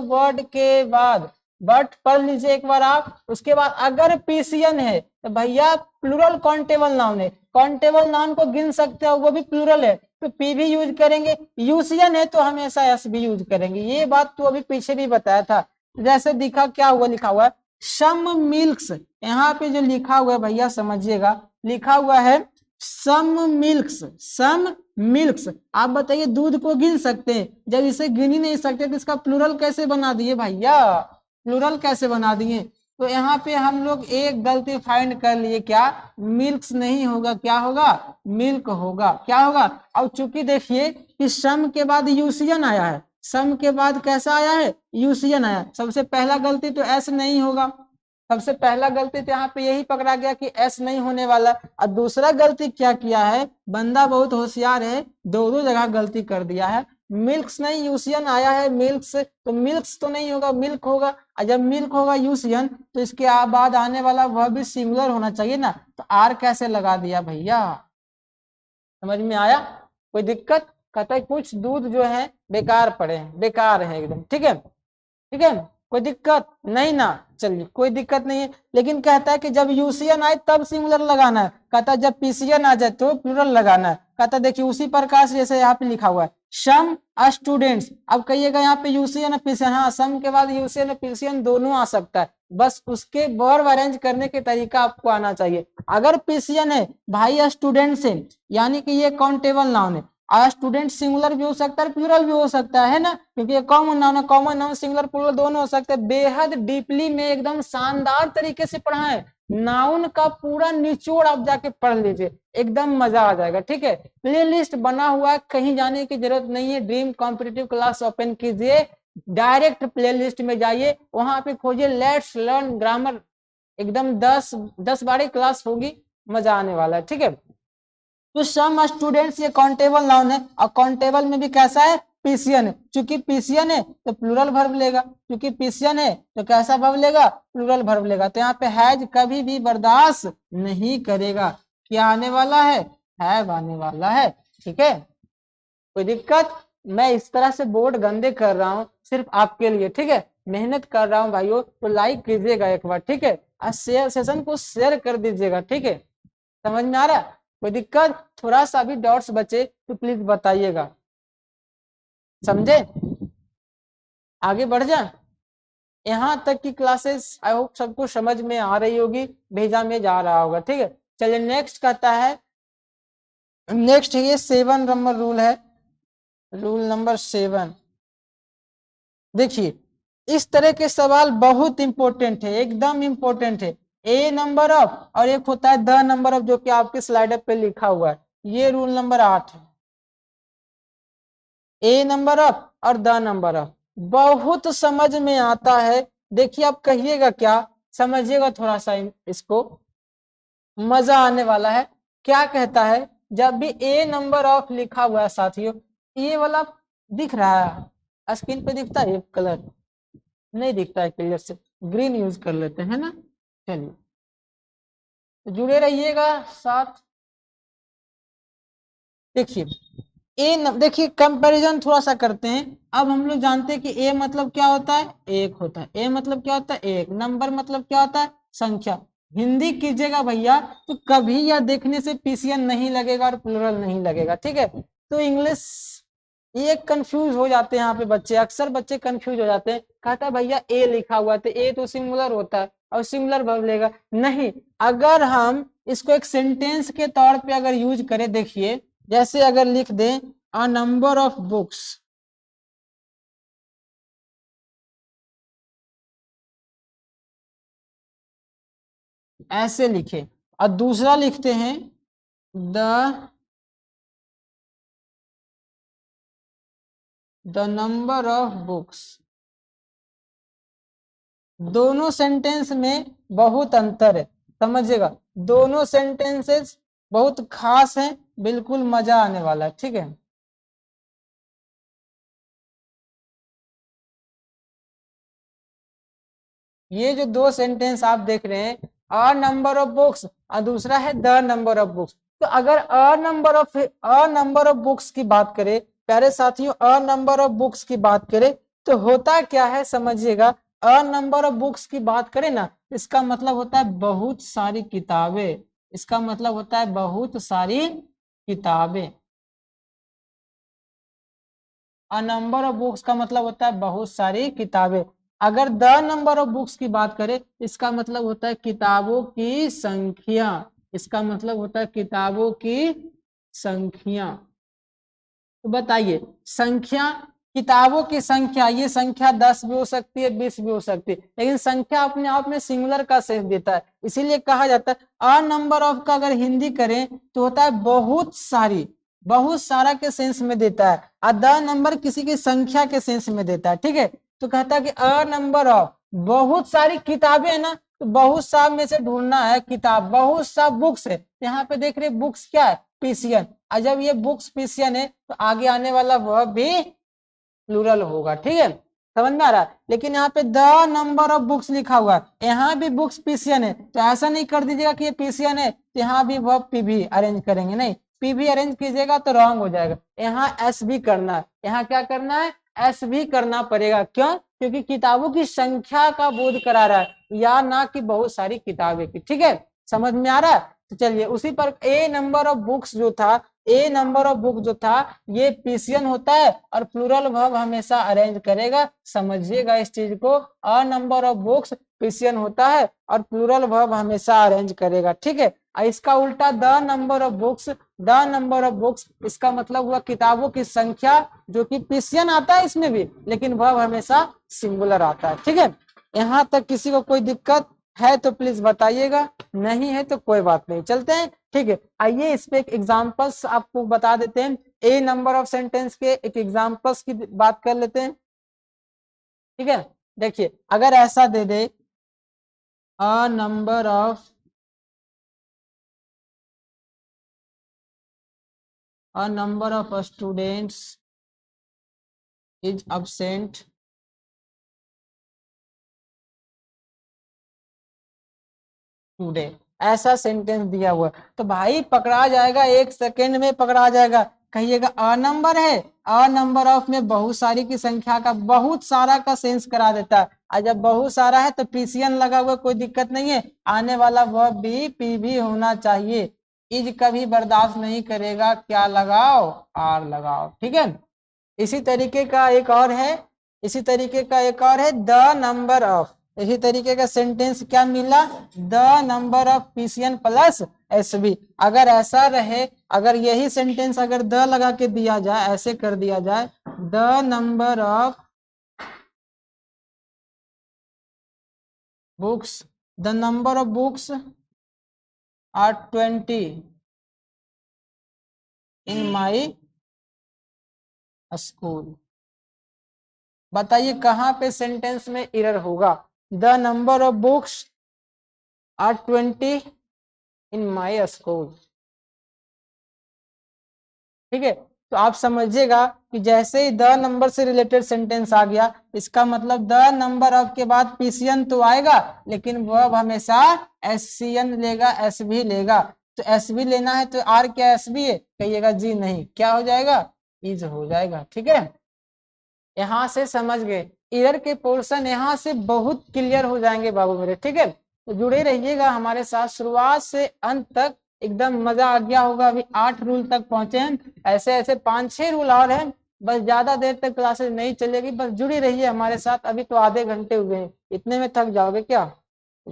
वर्ड के बाद, बट पढ़ लीजिए एक बार आप, उसके बाद अगर पीसीएन है तो भैया प्लूरल काउंटेबल नाउन है, काउंटेबल नाउन को गिन सकते हो वो भी प्लूरल है तो पी भी यूज करेंगे, यूसीएन है तो हमेशा एस भी यूज करेंगे। ये बात तो अभी पीछे भी बताया था। जैसे दिखा क्या हुआ, लिखा हुआ है सम मिल्क्स, यहाँ पे जो लिखा हुआ है भैया समझिएगा, लिखा हुआ है सम मिल्क्स, सम मिल्क्स। आप बताइए दूध को गिन सकते हैं, जब इसे गिन ही नहीं सकते तो इसका प्लूरल कैसे बना दिए भैया, प्लूरल कैसे बना दिए। तो यहाँ पे हम लोग एक गलती फाइंड कर लिए, क्या, मिल्क्स नहीं होगा, क्या होगा, मिल्क होगा, क्या होगा। अब चूंकि देखिए कि सम के बाद यूसीएन आया है, सम के बाद कैसा आया है, यूसीएन आया। सबसे पहला गलती तो एस नहीं होगा, सबसे पहला गलती तो यहाँ पे यही पकड़ा गया कि एस नहीं होने वाला। और दूसरा गलती क्या किया है, बंदा बहुत होशियार है, 2 जगह गलती कर दिया है। मिल्क्स नहीं, यूसीएन आया है मिल्क्स, तो मिल्क्स तो नहीं होगा, मिल्क होगा। और जब मिल्क होगा यूसीएन तो इसके बाद आने वाला वह भी सिंगुलर होना चाहिए ना, तो आर कैसे लगा दिया भैया, समझ में आया। कोई दिक्कत, कहता है कुछ दूध जो है बेकार पड़े हैं, बेकार है एकदम, ठीक है, ठीक है, कोई दिक्कत नहीं ना। चलिए कोई दिक्कत नहीं है, लेकिन कहता है कि जब यूसीएन आए तब सिंगुलर लगाना है, कहता है जब पीसीएन आ जाए तो प्लूरल लगाना है। कहता है देखिए उसी प्रकार से जैसे यहाँ पे लिखा हुआ है सम स्टूडेंट्स। अब कहिएगा यहाँ पे यूसीएन पीसीएन, हाँ सम के बाद यूसीएन पीसीएन दोनों आ सकता है, बस उसके वर्ब अरेंज करने के तरीका आपको आना चाहिए। अगर पीसीएन है भाई स्टूडेंट से, यानी कि ये काउंटेबल नाउन है, स्टूडेंट सिंगुलर भी हो सकता है प्लूरल भी हो सकता है ना, क्योंकि ये कॉमन नाउन है, कॉमन नाउन सिंगुलर प्लूरल दोनों हो सकते हैं। बेहद डीपली में एकदम शानदार तरीके से पढ़ा है, नाउन का पूरा निचोड़ आप जाके पढ़ लीजिए, एकदम मजा आ जाएगा। ठीक है, प्ले लिस्ट बना हुआ है, कहीं जाने की जरूरत नहीं है। ड्रीम कॉम्पिटिटिव क्लास ओपन कीजिए, डायरेक्ट प्ले लिस्ट में जाइए, वहां पे खोजिए लेट्स लर्न ग्रामर, एकदम 10-12 क्लास होगी, मजा आने वाला है। ठीक है, तो सम स्टूडेंट्स ये काउंटेबल नाउन है, और काउंटेबल में भी कैसा है, पीसीएन है। चूंकि पीसीएन है तो प्लूरल वर्ब लेगा, क्योंकि पीसीएन है तो कैसा वर्ब लेगा, प्लूरल वर्ब लेगा। तो यहाँ पे हैज कभी भी बर्दाश्त नहीं करेगा, क्या आने वाला है आने वाला है। ठीक है, कोई दिक्कत, मैं इस तरह से बोर्ड गंदे कर रहा हूँ सिर्फ आपके लिए। ठीक है, मेहनत कर रहा हूँ भाइयों, तो लाइक कीजिएगा एक बार। ठीक है, और सेशन को शेयर कर दीजिएगा। ठीक है, समझ में आ रहा है, कोई दिक्कत, थोड़ा सा भी डाउट्स बचे तो प्लीज बताइएगा, समझे, आगे बढ़ जाए। यहाँ तक की क्लासेस आई होप सबको समझ में आ रही होगी, भेजा में जा रहा होगा। ठीक है, चलिए नेक्स्ट कहता है, नेक्स्ट ये 7 नंबर रूल है, रूल नंबर 7। देखिए इस तरह के सवाल बहुत इंपॉर्टेंट है, एकदम इंपॉर्टेंट है। ए नंबर ऑफ और एक होता है द नंबर ऑफ, जो कि आपके स्लाइडर पे लिखा हुआ है, ये रूल नंबर 8 है। ए नंबर ऑफ और द नंबर ऑफ बहुत समझ में आता है। देखिए आप कहिएगा क्या, समझिएगा थोड़ा सा इसको, मजा आने वाला है। क्या कहता है, जब भी ए नंबर ऑफ लिखा हुआ है साथियों, ये वाला दिख रहा है स्क्रीन पे, दिखता है ये कलर, नहीं दिखता है क्लियर से, ग्रीन यूज कर लेते हैं ना। चलिए जुड़े रहिएगा साथ। देखिए देखिए कंपैरिजन थोड़ा सा करते हैं। अब हम लोग जानते हैं कि ए मतलब क्या होता है, एक होता है। ए मतलब क्या होता है, एक। नंबर मतलब क्या होता है, संख्या। हिंदी कीजिएगा भैया तो कभी यह देखने से पीसीएन नहीं लगेगा और प्लूरल नहीं लगेगा। ठीक है, तो इंग्लिश ये कंफ्यूज हो जाते हैं यहाँ पे बच्चे, अक्सर बच्चे कंफ्यूज हो जाते हैं। कहता है भैया ए लिखा हुआ तो ए तो सिंगुलर होता है और सिंगुलर वर्ब लेगा, नहीं। अगर हम इसको एक सेंटेंस के तौर पे अगर यूज करें, देखिए जैसे अगर लिख दें अ नंबर ऑफ बुक्स, ऐसे लिखे, और दूसरा लिखते हैं द नंबर ऑफ बुक्स, दोनों सेंटेंस में बहुत अंतर है, समझिएगा। दोनों सेंटेंसेस बहुत खास हैं, बिल्कुल मजा आने वाला है। ठीक है, ये जो दो सेंटेंस आप देख रहे हैं, अ नंबर ऑफ बुक्स और दूसरा है द नंबर ऑफ बुक्स, तो अगर अ नंबर ऑफ बुक्स की बात करें प्यारे साथियों, अ नंबर ऑफ बुक्स की बात करें तो होता क्या है, समझिएगा। अ नंबर ऑफ बुक्स की बात करें ना, इसका मतलब होता है बहुत सारी किताबें, इसका मतलब होता है बहुत सारी किताबें। अ नंबर ऑफ बुक्स का मतलब होता है बहुत सारी किताबें। अगर द नंबर ऑफ बुक्स की बात करें, इसका मतलब होता है किताबों की संख्या, इसका मतलब होता है किताबों की संख्या। तो बताइए, संख्या, किताबों की संख्या, ये संख्या 10 भी हो सकती है, 20 भी हो सकती है, लेकिन संख्या अपने आप में सिंगुलर का सेंस देता है, इसीलिए कहा जाता है अ नंबर ऑफ का अगर हिंदी करें तो होता है बहुत सारी, बहुत सारा के सेंस में देता है, और द नंबर किसी की संख्या के सेंस में देता है। ठीक है, तो कहता है कि अ नंबर ऑफ बहुत सारी किताबें है ना, तो बहुत सा में से ढूंढना है किताब, बहुत सा बुक्स है, यहाँ पे देख रहे बुक्स क्या है, पीसीएन, और जब ये बुक्स पीसीएन है तो आगे आने वाला वह भी प्लूरल होगा। ठीक है, समझ में आ रहा है। लेकिन यहाँ पे द नंबर ऑफ बुक्स लिखा हुआ है, यहाँ भी बुक्स पीसीएन है, तो ऐसा नहीं कर दीजिएगा कि ये पीसीएन है तो यहाँ भी वह पीवी अरेंज करेंगे, नहीं, पीवी अरेंज कीजिएगा तो रॉन्ग हो जाएगा। यहाँ एस भी करना है, यहाँ क्या करना है, एस भी करना पड़ेगा। क्यों, क्योंकि किताबों की संख्या का बोध करा रहा है, या ना कि बहुत सारी किताबें की। ठीक है, समझ में आ रहा है। तो चलिए उसी पर ए नंबर ऑफ बुक्स जो था, ए नंबर ऑफ बुक जो था ये पीसीएन होता है और प्लूरल वर्ब हमेशा अरेंज करेगा। समझिएगा इस चीज को, अ नंबर ऑफ बुक्स पीसीएन होता है और प्लूरल वर्ब हमेशा अरेंज करेगा, ठीक है। इसका उल्टा the number of books, the number of books इसका मतलब हुआ किताबों की संख्या, जो कि पीसीएन आता है इसमें भी, लेकिन वर्ब हमेशा सिंगुलर आता है, ठीक है। यहाँ तक किसी को कोई दिक्कत है तो प्लीज बताइएगा, नहीं है तो कोई बात नहीं, चलते हैं, ठीक है। आइए इस पे एक एग्जांपल्स आपको बता देते हैं, ए नंबर ऑफ सेंटेंस के एक एग्जांपल्स की बात कर लेते हैं, ठीक है। देखिए अगर ऐसा दे दे a number of students is absent today, ऐसा सेंटेंस दिया हुआ तो भाई पकड़ा जाएगा, 1 सेकेंड में पकड़ा जाएगा। कहिएगा अ नंबर है, अ नंबर ऑफ में बहुत सारी की संख्या का, बहुत सारा का सेंस करा देता है, और जब बहुत सारा है तो पीसीएन लगा हुआ, कोई दिक्कत नहीं है, आने वाला वर्ब भी पी भी होना चाहिए। इज कभी बर्दाश्त नहीं करेगा, क्या लगाओ, आर लगाओ, ठीक है। इसी तरीके का एक और है, इसी तरीके का एक और है द नंबर ऑफ, इसी तरीके का सेंटेंस क्या मिला, the number of PCN plus SB. अगर ऐसा रहे, अगर यही सेंटेंस अगर द लगा के दिया जाए, ऐसे कर दिया जाए, the number of books, the number of books are 20 in my school. बताइए कहां पे सेंटेंस में एरर होगा, the number of books are 20 in my school, ठीक है। तो आप समझिएगा कि जैसे ही द नंबर से रिलेटेड सेंटेंस आ गया, इसका मतलब द नंबर ऑफ के बाद पीसीएन तो आएगा, लेकिन वर्ब हमेशा एससीएन लेगा, एस भी लेगा। तो एस भी लेना है तो आर क्या एस भी है, कहिएगा जी नहीं, क्या हो जाएगा, इज हो जाएगा, ठीक है। यहाँ से समझ गए, एरर के पोर्शन यहाँ से बहुत क्लियर हो जाएंगे बाबू मेरे, ठीक है। तो जुड़े रहिएगा हमारे साथ शुरुआत से अंत तक, एकदम मजा आ गया होगा। अभी 8 रूल तक पहुंचे हैं, ऐसे ऐसे 5-6 रूल और हैं, बस ज्यादा देर तक क्लासेस नहीं चलेगी, बस जुड़ी रहिए हमारे साथ। अभी तो आधे घंटे हुए हैं, इतने में थक जाओगे क्या,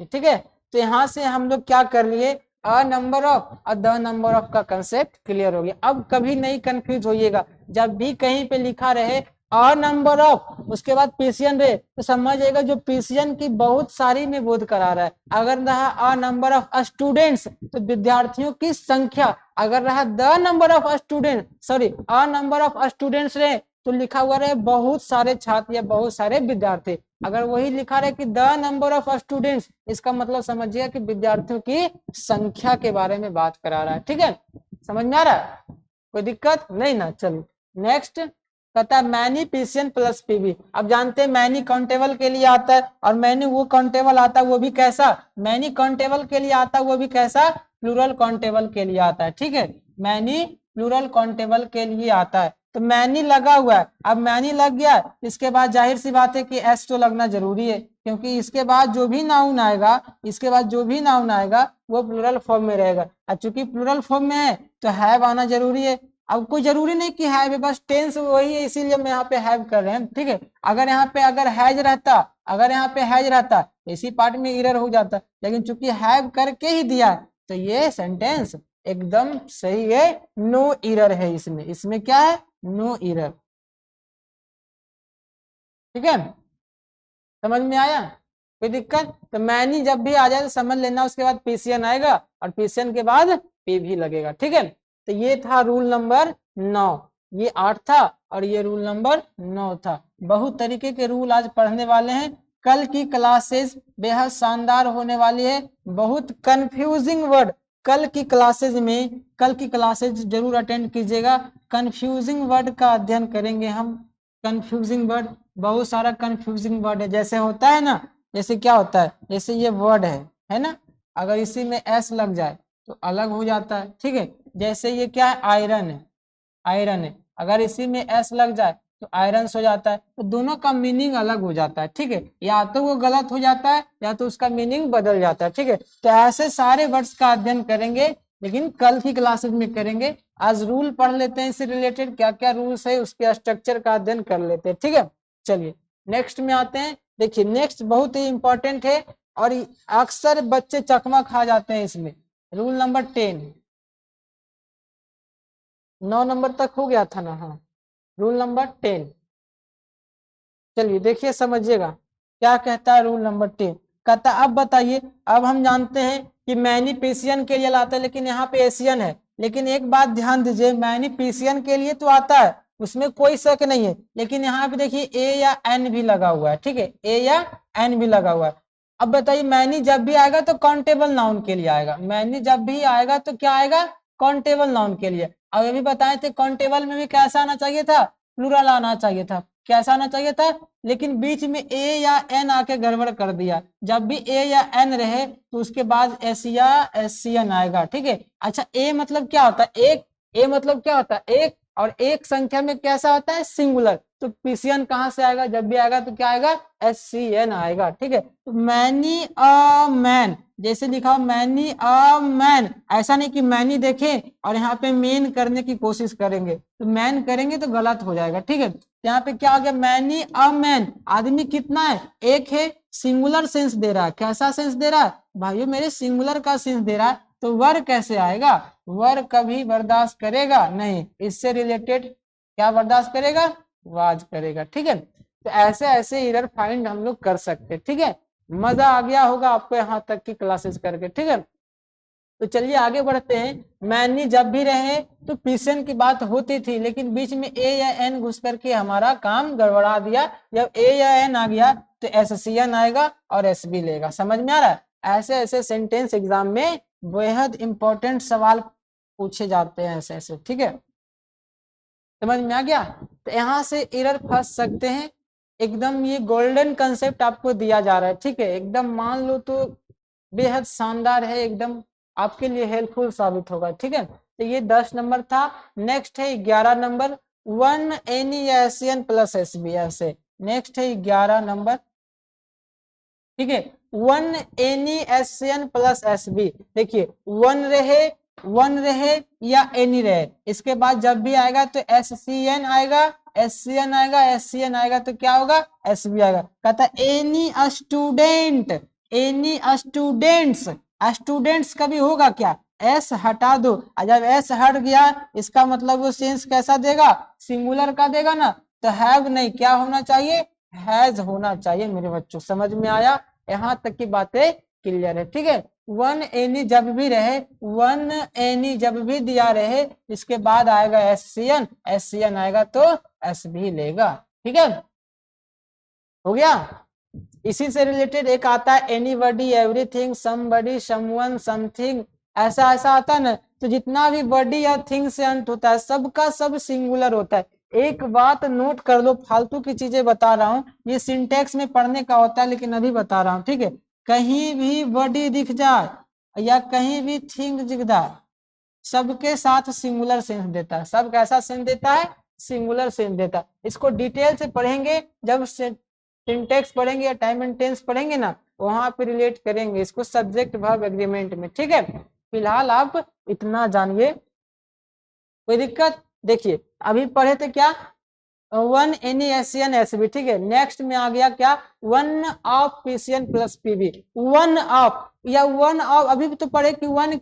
ठीक है। तो यहाँ से हम लोग क्या कर लिए, अ नंबर ऑफ और द नंबर ऑफ का कंसेप्ट क्लियर हो गया। अब कभी नहीं कंफ्यूज होइएगा, जब भी कहीं पे लिखा रहे अ नंबर ऑफ उसके बाद पीसीएन रहे, तो समझिएगा जो पीसीएन की बहुत सारी में बोध करा रहा है। अगर रहा अ नंबर ऑफ स्टूडेंट्स तो विद्यार्थियों की संख्या, अगर रहा the number of student, sorry a number of students रहे तो लिखा हुआ रहे बहुत सारे छात्र या बहुत सारे विद्यार्थी। अगर वही लिखा रहे कि द नंबर ऑफ स्टूडेंट्स, इसका मतलब समझिए कि विद्यार्थियों की संख्या के बारे में बात करा रहा है, ठीक है। समझ में आ रहा है, कोई दिक्कत नहीं ना। चलो नेक्स्ट कहता है मैनी पीसीएन प्लस पीवी। अब जानते हैं मैनी काउंटेबल के लिए आता है, और मैनी वो काउंटेबल आता है वो भी कैसा, मैनी काउंटेबल के लिए आता है वो भी कैसा, प्लूरल काउंटेबल के लिए आता है, ठीक है। मैनी प्लूरल काउंटेबल के लिए आता है। तो मैनी लगा हुआ है, अब मैनी लग गया, इसके बाद जाहिर सी बात है कि एस तो लगना जरूरी है, क्योंकि इसके बाद जो भी नाउन आएगा, इसके बाद जो भी नाउन आएगा वो प्लूरल फॉर्म में रहेगा। अब चूंकि प्लूरल फॉर्म में है तो हैव आना जरूरी है। अब कोई जरूरी नहीं कि हैव है, बस टेंस वही है, इसीलिए हम यहाँ पे हैव कर रहे हैं, ठीक है। अगर यहाँ पे अगर हैज रहता, अगर यहाँ पे हैज रहता तो इसी पार्ट में एरर हो जाता, लेकिन चूंकि हैव करके ही दिया तो ये सेंटेंस एकदम सही है, नो एरर है इसमें, इसमें क्या है, नो एरर, ठीक है। समझ में आया, कोई दिक्कत। तो मैनी जब भी आ जाए तो समझ लेना उसके बाद पीसीएन आएगा और पीसीएन के बाद पी भी लगेगा, ठीक है। तो ये था रूल नंबर 9, ये 8 था और ये रूल नंबर 9 था। बहुत तरीके के रूल आज पढ़ने वाले हैं। कल की क्लासेस बेहद शानदार होने वाली है, बहुत कंफ्यूजिंग वर्ड कल की क्लासेज में, कल की क्लासेज जरूर अटेंड कीजिएगा। कंफ्यूजिंग वर्ड का अध्ययन करेंगे हम, कंफ्यूजिंग वर्ड, बहुत सारा कंफ्यूजिंग वर्ड है। जैसे होता है ना, जैसे क्या होता है, जैसे ये वर्ड है ना, अगर इसी में एस लग जाए तो अलग हो जाता है, ठीक है। जैसे ये क्या है, आयरन है, आयरन है, अगर इसी में एस लग जाए तो आयरन्स हो जाता है। तो दोनों का मीनिंग अलग हो जाता है, ठीक है, या तो वो गलत हो जाता है या तो उसका मीनिंग बदल जाता है, ठीक है। तो ऐसे सारे वर्ड्स का अध्ययन करेंगे, लेकिन कल की क्लासेस में करेंगे। आज रूल पढ़ लेते हैं, इससे रिलेटेड क्या क्या रूल्स है उसके स्ट्रक्चर का अध्ययन कर लेते हैं, ठीक है। चलिए नेक्स्ट में आते हैं। देखिए नेक्स्ट बहुत ही इंपॉर्टेंट है और अक्सर बच्चे चकमा खा जाते हैं इसमें। रूल नंबर 10, 9 नंबर तक हो गया था ना, हाँ। रूल नंबर 10, चलिए देखिए समझिएगा क्या कहता है रूल नंबर 10। कहता है अब बताइए, अब हम जानते हैं कि मैनीफिसियन के लिए लाता है, लेकिन यहाँ पे एशियन है। लेकिन एक बात ध्यान दीजिए, मैनीफिसियन के लिए तो आता है, उसमें कोई शक नहीं है, लेकिन यहाँ पे देखिए ए या एन भी लगा हुआ है, ठीक है, ए या एन भी लगा हुआ है। अब बताइए मैनी जब भी आएगा तो काउंटेबल नाउन के लिए आएगा, मैनी जब भी आएगा तो क्या आएगा, काउंटेबल नाउन के लिए। अब ये भी बताए थे काउंटेबल में भी कैसा आना चाहिए था, प्लूरल आना चाहिए था, कैसा आना चाहिए था, लेकिन बीच में ए या एन आके गड़बड़ कर दिया। जब भी ए या एन रहे तो उसके बाद एशिया एशियन आएगा, ठीक है। अच्छा ए मतलब क्या होता है, एक, ए मतलब क्या होता है एक, और एक संख्या में कैसा होता है, सिंगुलर। तो पीसीएन कहां से आएगा, जब भी आएगा तो क्या आएगा, एससीएन आएगा, ठीक है। तो मैनी अ मैन, जैसे लिखा मैनी अ मैन, ऐसा नहीं कि मैनी देखें और यहाँ पे मेन करने की कोशिश करेंगे, तो मैन करेंगे तो गलत हो जाएगा, ठीक है। यहाँ पे क्या हो गया, मैनी अ मैन, आदमी कितना है, एक है, सिंगुलर सेंस दे रहा है। कैसा सेंस दे रहा है भाइयों मेरे, सिंगुलर का सेंस दे रहा है, तो वर कैसे आएगा, वर कभी बर्दाश्त करेगा नहीं, इससे रिलेटेड क्या बर्दाश्त करेगा, वाज करेगा, ठीक है। तो ऐसे ऐसे एरर फाइंड हम लोग कर सकते हैं, ठीक है। मजा आ गया होगा आपको यहाँ तक की क्लासेस करके, ठीक है। तो चलिए आगे बढ़ते हैं। मैनी जब भी रहे तो पीसन की बात होती थी, लेकिन बीच में ए या एन घुस करके हमारा काम गड़बड़ा दिया। जब ए या एन आ गया तो एससीएन आएगा और एसबी लेगा। समझ में आ रहा है, ऐसे ऐसे सेंटेंस एग्जाम में बेहद इंपॉर्टेंट सवाल पूछे जाते हैं ऐसे ऐसे, ठीक है। समझ में आ गया, तो यहाँ से एरर फंस सकते हैं एकदम। ये गोल्डन कंसेप्ट आपको दिया जा रहा है, ठीक है, एकदम मान लो तो बेहद शानदार है, एकदम आपके लिए हेल्पफुल साबित होगा, ठीक है। तो ये 10 नंबर था। नेक्स्ट है 11 number, one any Asian plus SB, ऐसे। नेक्स्ट है 11 नंबर, ठीक है, one any Asian plus SB. देखिए वन रहे या एनी रहे, इसके बाद जब भी आएगा तो एससीएन आएगा, एससीएन आएगा, एससीएन आएगा तो क्या होगा, एसबी आएगा। कहता है any student, any students, students कभी होगा क्या, एस हटा दो, जब एस हट गया इसका मतलब वो सेंस कैसा देगा, सिंगुलर का देगा ना। तो हैव नहीं, क्या होना चाहिए, हैज होना चाहिए मेरे बच्चों। समझ में आया, यहाँ तक की बातें क्लियर है, ठीक है। वन एनी जब भी रहे, वन एनी जब भी दिया रहे, इसके बाद आएगा एससीएन, एससीएन आएगा तो एस भी लेगा, ठीक है, हो गया। इसी से रिलेटेड एक आता है anybody, everything, somebody, someone, something, ऐसा ऐसा आता है ना। तो जितना भी बॉडी या थिंग से अंत होता है सबका सब सिंगुलर होता है। एक बात नोट कर लो, फालतू की चीजें बता रहा हूँ, ये सिंटेक्स में पढ़ने का होता है लेकिन अभी बता रहा हूँ, ठीक है। कहीं भी बॉडी दिख जाए या कहीं भी थिंग दिख जाए, सबके साथ सिंगुलर सेंस देता है। सब कैसा सेंस देता है, सिंगुलर सेंस देता है। इसको डिटेल से पढ़ेंगे, जब सिंटेक्स पढ़ेंगे या टाइम एंड टेंस पढ़ेंगे ना, वहां पे रिलेट करेंगे इसको सब्जेक्ट वर्ब एग्रीमेंट में, ठीक है। फिलहाल आप इतना जानिए, कोई दिक्कत। देखिए अभी पढ़े थे क्या, वन एनी एशियन एसबी, ठीक है। नेक्स्ट में आ गया क्या, one of PCN plus PB, one of या वन ऑफ, अभी भी तो पढ़े कि वन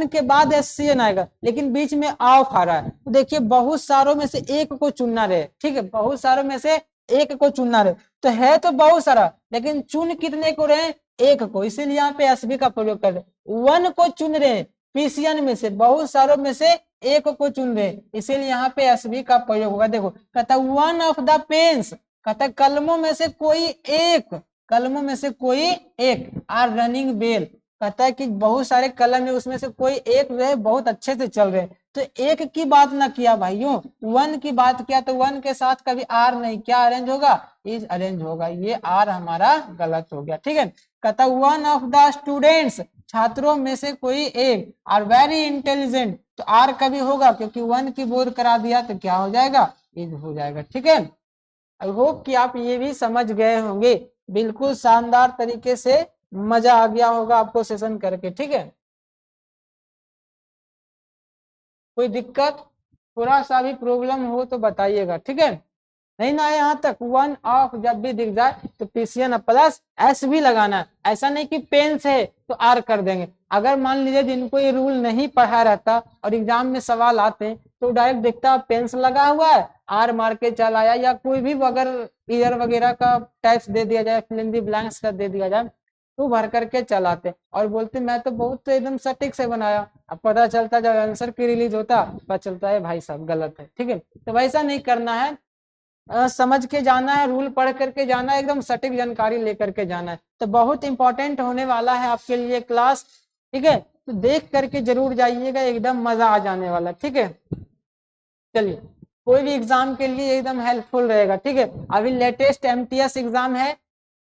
के बाद एससीएन आएगा, लेकिन बीच में ऑफ आ रहा है। तो देखिए बहुत सारों में से एक को चुनना रहे, ठीक है, बहुत सारों में से एक को चुनना रहे। तो है तो बहुत सारा, लेकिन चुन कितने को रहे, एक को, इसीलिए यहाँ पे एसबी का प्रयोग कर रहे। वन को चुन रहे पीसीएन में से, बहुत सारों में से एक को चुन रहे, इसीलिए यहाँ पे एसबी का प्रयोग होगा। देखो कहता वन ऑफ द पेन्स, कहता कलमों में से कोई एक, कलमों में से कोई एक, आर रनिंग बेल, कहता है कि बहुत सारे कलम है उसमें से कोई एक जो है बहुत अच्छे से चल रहे। तो एक की बात ना किया भाइयों, वन की बात किया, तो वन के साथ कभी आर नहीं, क्या अरेंज होगा, इज अरेंज होगा, ये आर हमारा गलत हो गया, ठीक है। कहता वन ऑफ द स्टूडेंट्स, छात्रों में से कोई एक, आर वेरी इंटेलिजेंट, तो आर कभी होगा क्योंकि वन की बोध करा दिया तो क्या हो जाएगा, इज हो जाएगा। ठीक है, आई होप कि आप ये भी समझ गए होंगे। बिल्कुल शानदार तरीके से मजा आ गया होगा आपको सेशन करके। ठीक है, कोई दिक्कत, थोड़ा सा भी प्रॉब्लम हो तो बताइएगा। ठीक है, नहीं ना यहाँ तक वन ऑफ जब भी दिख जाए तो पीसीएन प्लस एस भी लगाना है। ऐसा नहीं कि पेन से तो आर कर देंगे। अगर मान लीजिए जिनको ये रूल नहीं पढ़ा रहता और एग्जाम में सवाल आते हैं तो डायरेक्ट देखता पेंस लगा हुआ है आर मार के चल आया, या कोई भी अगर ईयर वगैरह का टाइप्स दे दिया जाए, फिल इन द ब्लैंक्स का दे दिया जाए तो भर करके चलाते और बोलते मैं तो बहुत एकदम सटीक से बनाया। अब पता चलता जब आंसर की रिलीज होता पता चलता है भाई साहब गलत है। ठीक है, तो वैसा नहीं करना है, समझ के जाना है, रूल पढ़ करके जाना है, एकदम सटीक जानकारी लेकर के जाना है। तो बहुत इंपॉर्टेंट होने वाला है आपके लिए क्लास। ठीक है, तो देख करके जरूर जाइएगा, एकदम मजा आ जाने वाला। ठीक है, चलिए कोई भी एग्जाम के लिए एकदम हेल्पफुल रहेगा। ठीक है, अभी लेटेस्ट एमटीएस एग्जाम है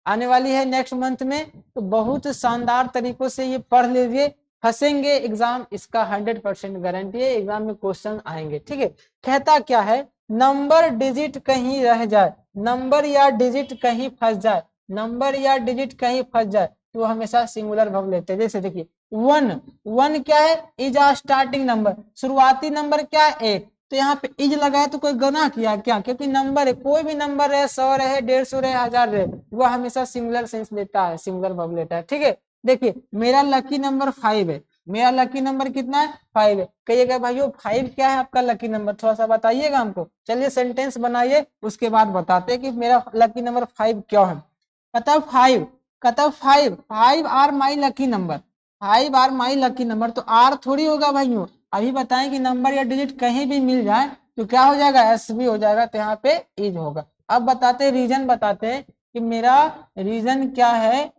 आने वाली है नेक्स्ट मंथ में, तो बहुत शानदार तरीकों से ये पढ़ लीजिए, फंसेंगे एग्जाम इसका 100% गारंटी है, एग्जाम में क्वेश्चन आएंगे। ठीक है, कहता क्या है, नंबर डिजिट कहीं रह जाए, नंबर या डिजिट कहीं फंस जाए, नंबर या डिजिट कहीं फंस जाए तो हमेशा सिंगुलर वर्ब लेते हैं। जैसे देखिए वन, वन क्या है, इज आ स्टार्टिंग नंबर, शुरुआती नंबर क्या है एक, तो यहाँ पे इज लगाया तो कोई गुनाह किया क्या, क्योंकि नंबर है, कोई भी नंबर है, 100 रहे, 150 रहे, 1000 रहे, वो हमेशा सिंगुलर सेंस लेता है, सिंगुलर वर्ब लेता है। ठीक है, देखिए मेरा लकी नंबर 5 है, मेरा लकी नंबर कितना है 5 है। कहिएगा भाइयों 5 क्या है आपका लकी नंबर, थोड़ा सा बताइएगा हमको। चलिए सेंटेंस बनाइए, उसके बाद बताते हैं कि मेरा लकी नंबर 5 क्यों है। कहता 5, कहता 5 are my lucky number, 5 are my lucky number, तो आर थोड़ी होगा भाइयों। अभी बताएं कि नंबर या डिजिट कहीं भी मिल जाए तो क्या हो जाएगा, एस भी हो जाएगा, तो यहाँ पे इज होगा। अब बताते रीजन, बताते हैं कि मेरा रीजन क्या है,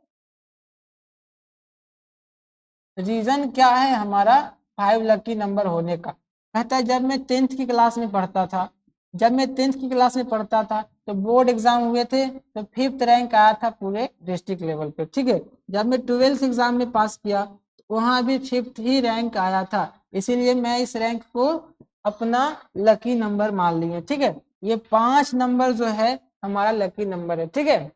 रीजन क्या है हमारा 5 लकी नंबर होने का। कहता है जब मैं 10th की क्लास में पढ़ता था, जब मैं 10th की क्लास में पढ़ता था तो बोर्ड एग्जाम हुए थे तो 5th रैंक आया था पूरे डिस्ट्रिक्ट लेवल पे। ठीक है, जब मैं 12th एग्जाम में पास किया तो वहां भी 5th ही रैंक आया था, इसीलिए मैं इस रैंक को अपना लकी नंबर मान लिए। ठीक है, ये 5 नंबर जो है हमारा लकी नंबर है। ठीक है,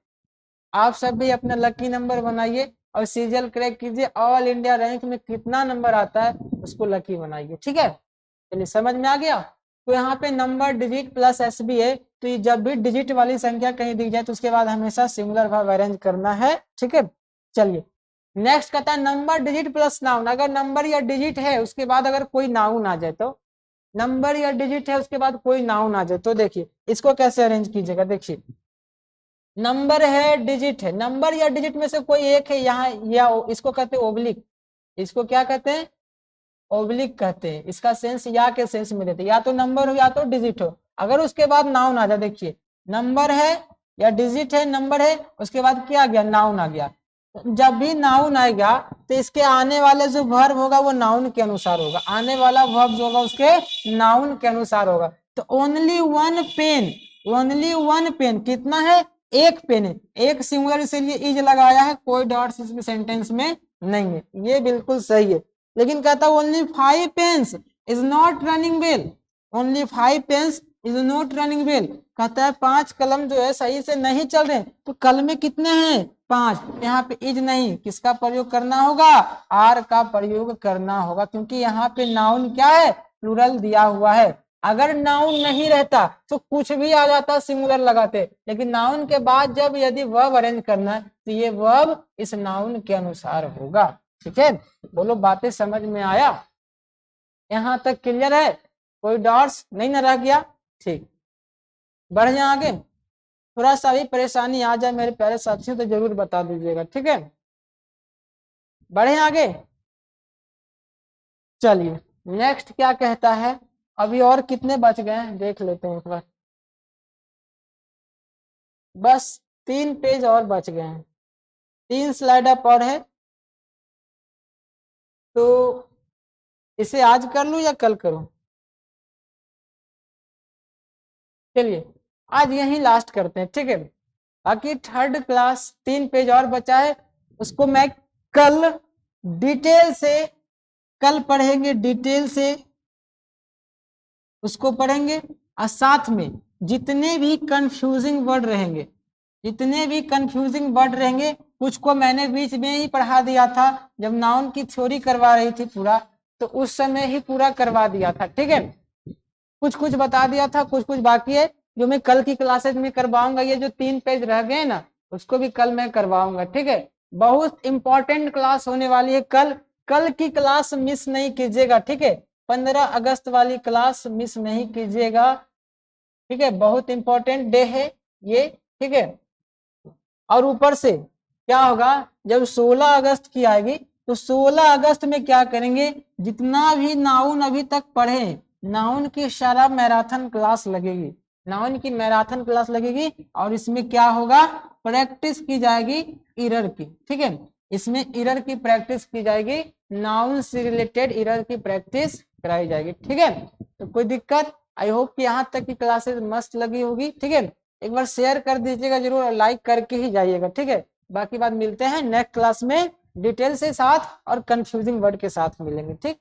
आप सब भी अपना लकी नंबर बनाइए और सीरियल क्रैक कीजिए, ऑल इंडिया रैंक में कितना नंबर आता है उसको लकी बनाइए। ठीक है, चलिए समझ में आ गया। तो यहाँ पे number digit plus S B है, तो ये जब भी डिजिट वाली संख्या कहीं दिख जाए तो उसके बाद हमेशा सिंगुलर वर्ब अरेंज करना है। ठीक है, चलिए नेक्स्ट कहता है नंबर डिजिट प्लस नाउन, अगर नंबर या डिजिट है उसके बाद अगर कोई नाउन आ जाए, तो नंबर या डिजिट है उसके बाद कोई नाउन आ जाए तो देखिए इसको कैसे अरेंज कीजिएगा। देखिए नंबर है, डिजिट है, नंबर या डिजिट में से कोई एक है यहाँ, या इसको कहते हैं ओब्लिक, इसको क्या कहते हैं, ओब्लिक कहते हैं। इसका सेंस या के सेंस में देते, या तो नंबर हो या तो डिजिट हो, अगर उसके बाद नाउन आ जाए, देखिए नंबर है या डिजिट है, नंबर है, उसके बाद क्या आ गया, नाउन आ गया। जब भी नाउन आएगा तो इसके आने वाले जो वर्ब होगा वो नाउन के अनुसार होगा, आने वाला वर्ब जो होगा उसके नाउन के अनुसार होगा। तो only one pen, only one pen कितना है, एक पेन है, एक सिंगुलर इसीलिए इज लगाया है, कोई डॉट्स इसमें सेंटेंस में नहीं है, ये बिल्कुल सही है। लेकिन कहता है only 5 pens is not running well, only 5 pens is not running well, कहता है 5 कलम जो है सही से नहीं चल रहे, तो कलमे कितने हैं 5, यहाँ पे इज नहीं, किसका प्रयोग करना होगा, आर का प्रयोग करना होगा, क्योंकि यहाँ पे नाउन क्या है, प्लूरल दिया हुआ है। अगर नाउन नहीं रहता तो कुछ भी आ जाता सिंगुलर लगाते, लेकिन नाउन के बाद जब यदि वर्ब अरेंज करना है तो ये वर्ब इस नाउन के अनुसार होगा। ठीक है, बोलो बातें समझ में आया, यहाँ तक क्लियर है, कोई डॉट्स नहीं न रह गया। ठीक, बढ़ जाए आगे, थोड़ा सा भी परेशानी आ जाए मेरे प्यारे साथियों तो जरूर बता दीजिएगा। ठीक है, बढ़े आगे, चलिए नेक्स्ट क्या कहता है, अभी और कितने बच गए हैं देख लेते हैं एक बार, बस 3 पेज और बच गए हैं, 3 स्लाइड अप और है, तो इसे आज कर लूं या कल करूं, चलिए आज यही लास्ट करते हैं। ठीक है, बाकी थर्ड क्लास 3 पेज और बचा है, उसको मैं कल डिटेल से, कल पढ़ेंगे डिटेल से, उसको पढ़ेंगे। और साथ में जितने भी कंफ्यूजिंग वर्ड रहेंगे, जितने भी कंफ्यूजिंग वर्ड रहेंगे, कुछ को मैंने बीच में ही पढ़ा दिया था जब नाउन की थ्योरी करवा रही थी पूरा, तो उस समय ही पूरा करवा दिया था, ठीक है। कुछ कुछ बता दिया था, कुछ कुछ बाकी है जो मैं कल की क्लासेज में करवाऊंगा। ये जो 3 पेज रह गए ना, उसको भी कल मैं करवाऊंगा, ठीक है। बहुत इंपॉर्टेंट क्लास होने वाली है कल। कल की क्लास मिस नहीं कीजिएगा, ठीक है। 15 अगस्त वाली क्लास मिस नहीं कीजिएगा, ठीक है। बहुत इंपॉर्टेंट डे है ये, ठीक है। और ऊपर से क्या होगा, जब 16 अगस्त की आएगी तो 16 अगस्त में क्या करेंगे, जितना भी नाउन अभी तक पढ़े, नाउन की सारा मैराथन क्लास लगेगी, नाउन की मैराथन क्लास लगेगी। और इसमें क्या होगा, प्रैक्टिस की जाएगी इरर की, ठीक है। इसमें इरर की प्रैक्टिस की जाएगी, नाउन से रिलेटेड इरर की प्रैक्टिस कराई जाएगी, ठीक है। तो कोई दिक्कत, आई होप कि यहाँ तक की क्लासेस मस्त लगी होगी, ठीक है। एक बार शेयर कर दीजिएगा जरूर और लाइक करके ही जाइएगा, ठीक है। बाकी बात मिलते हैं नेक्स्ट क्लास में, डिटेल से साथ और कंफ्यूजिंग वर्ड के साथ मिलेंगे, ठीक।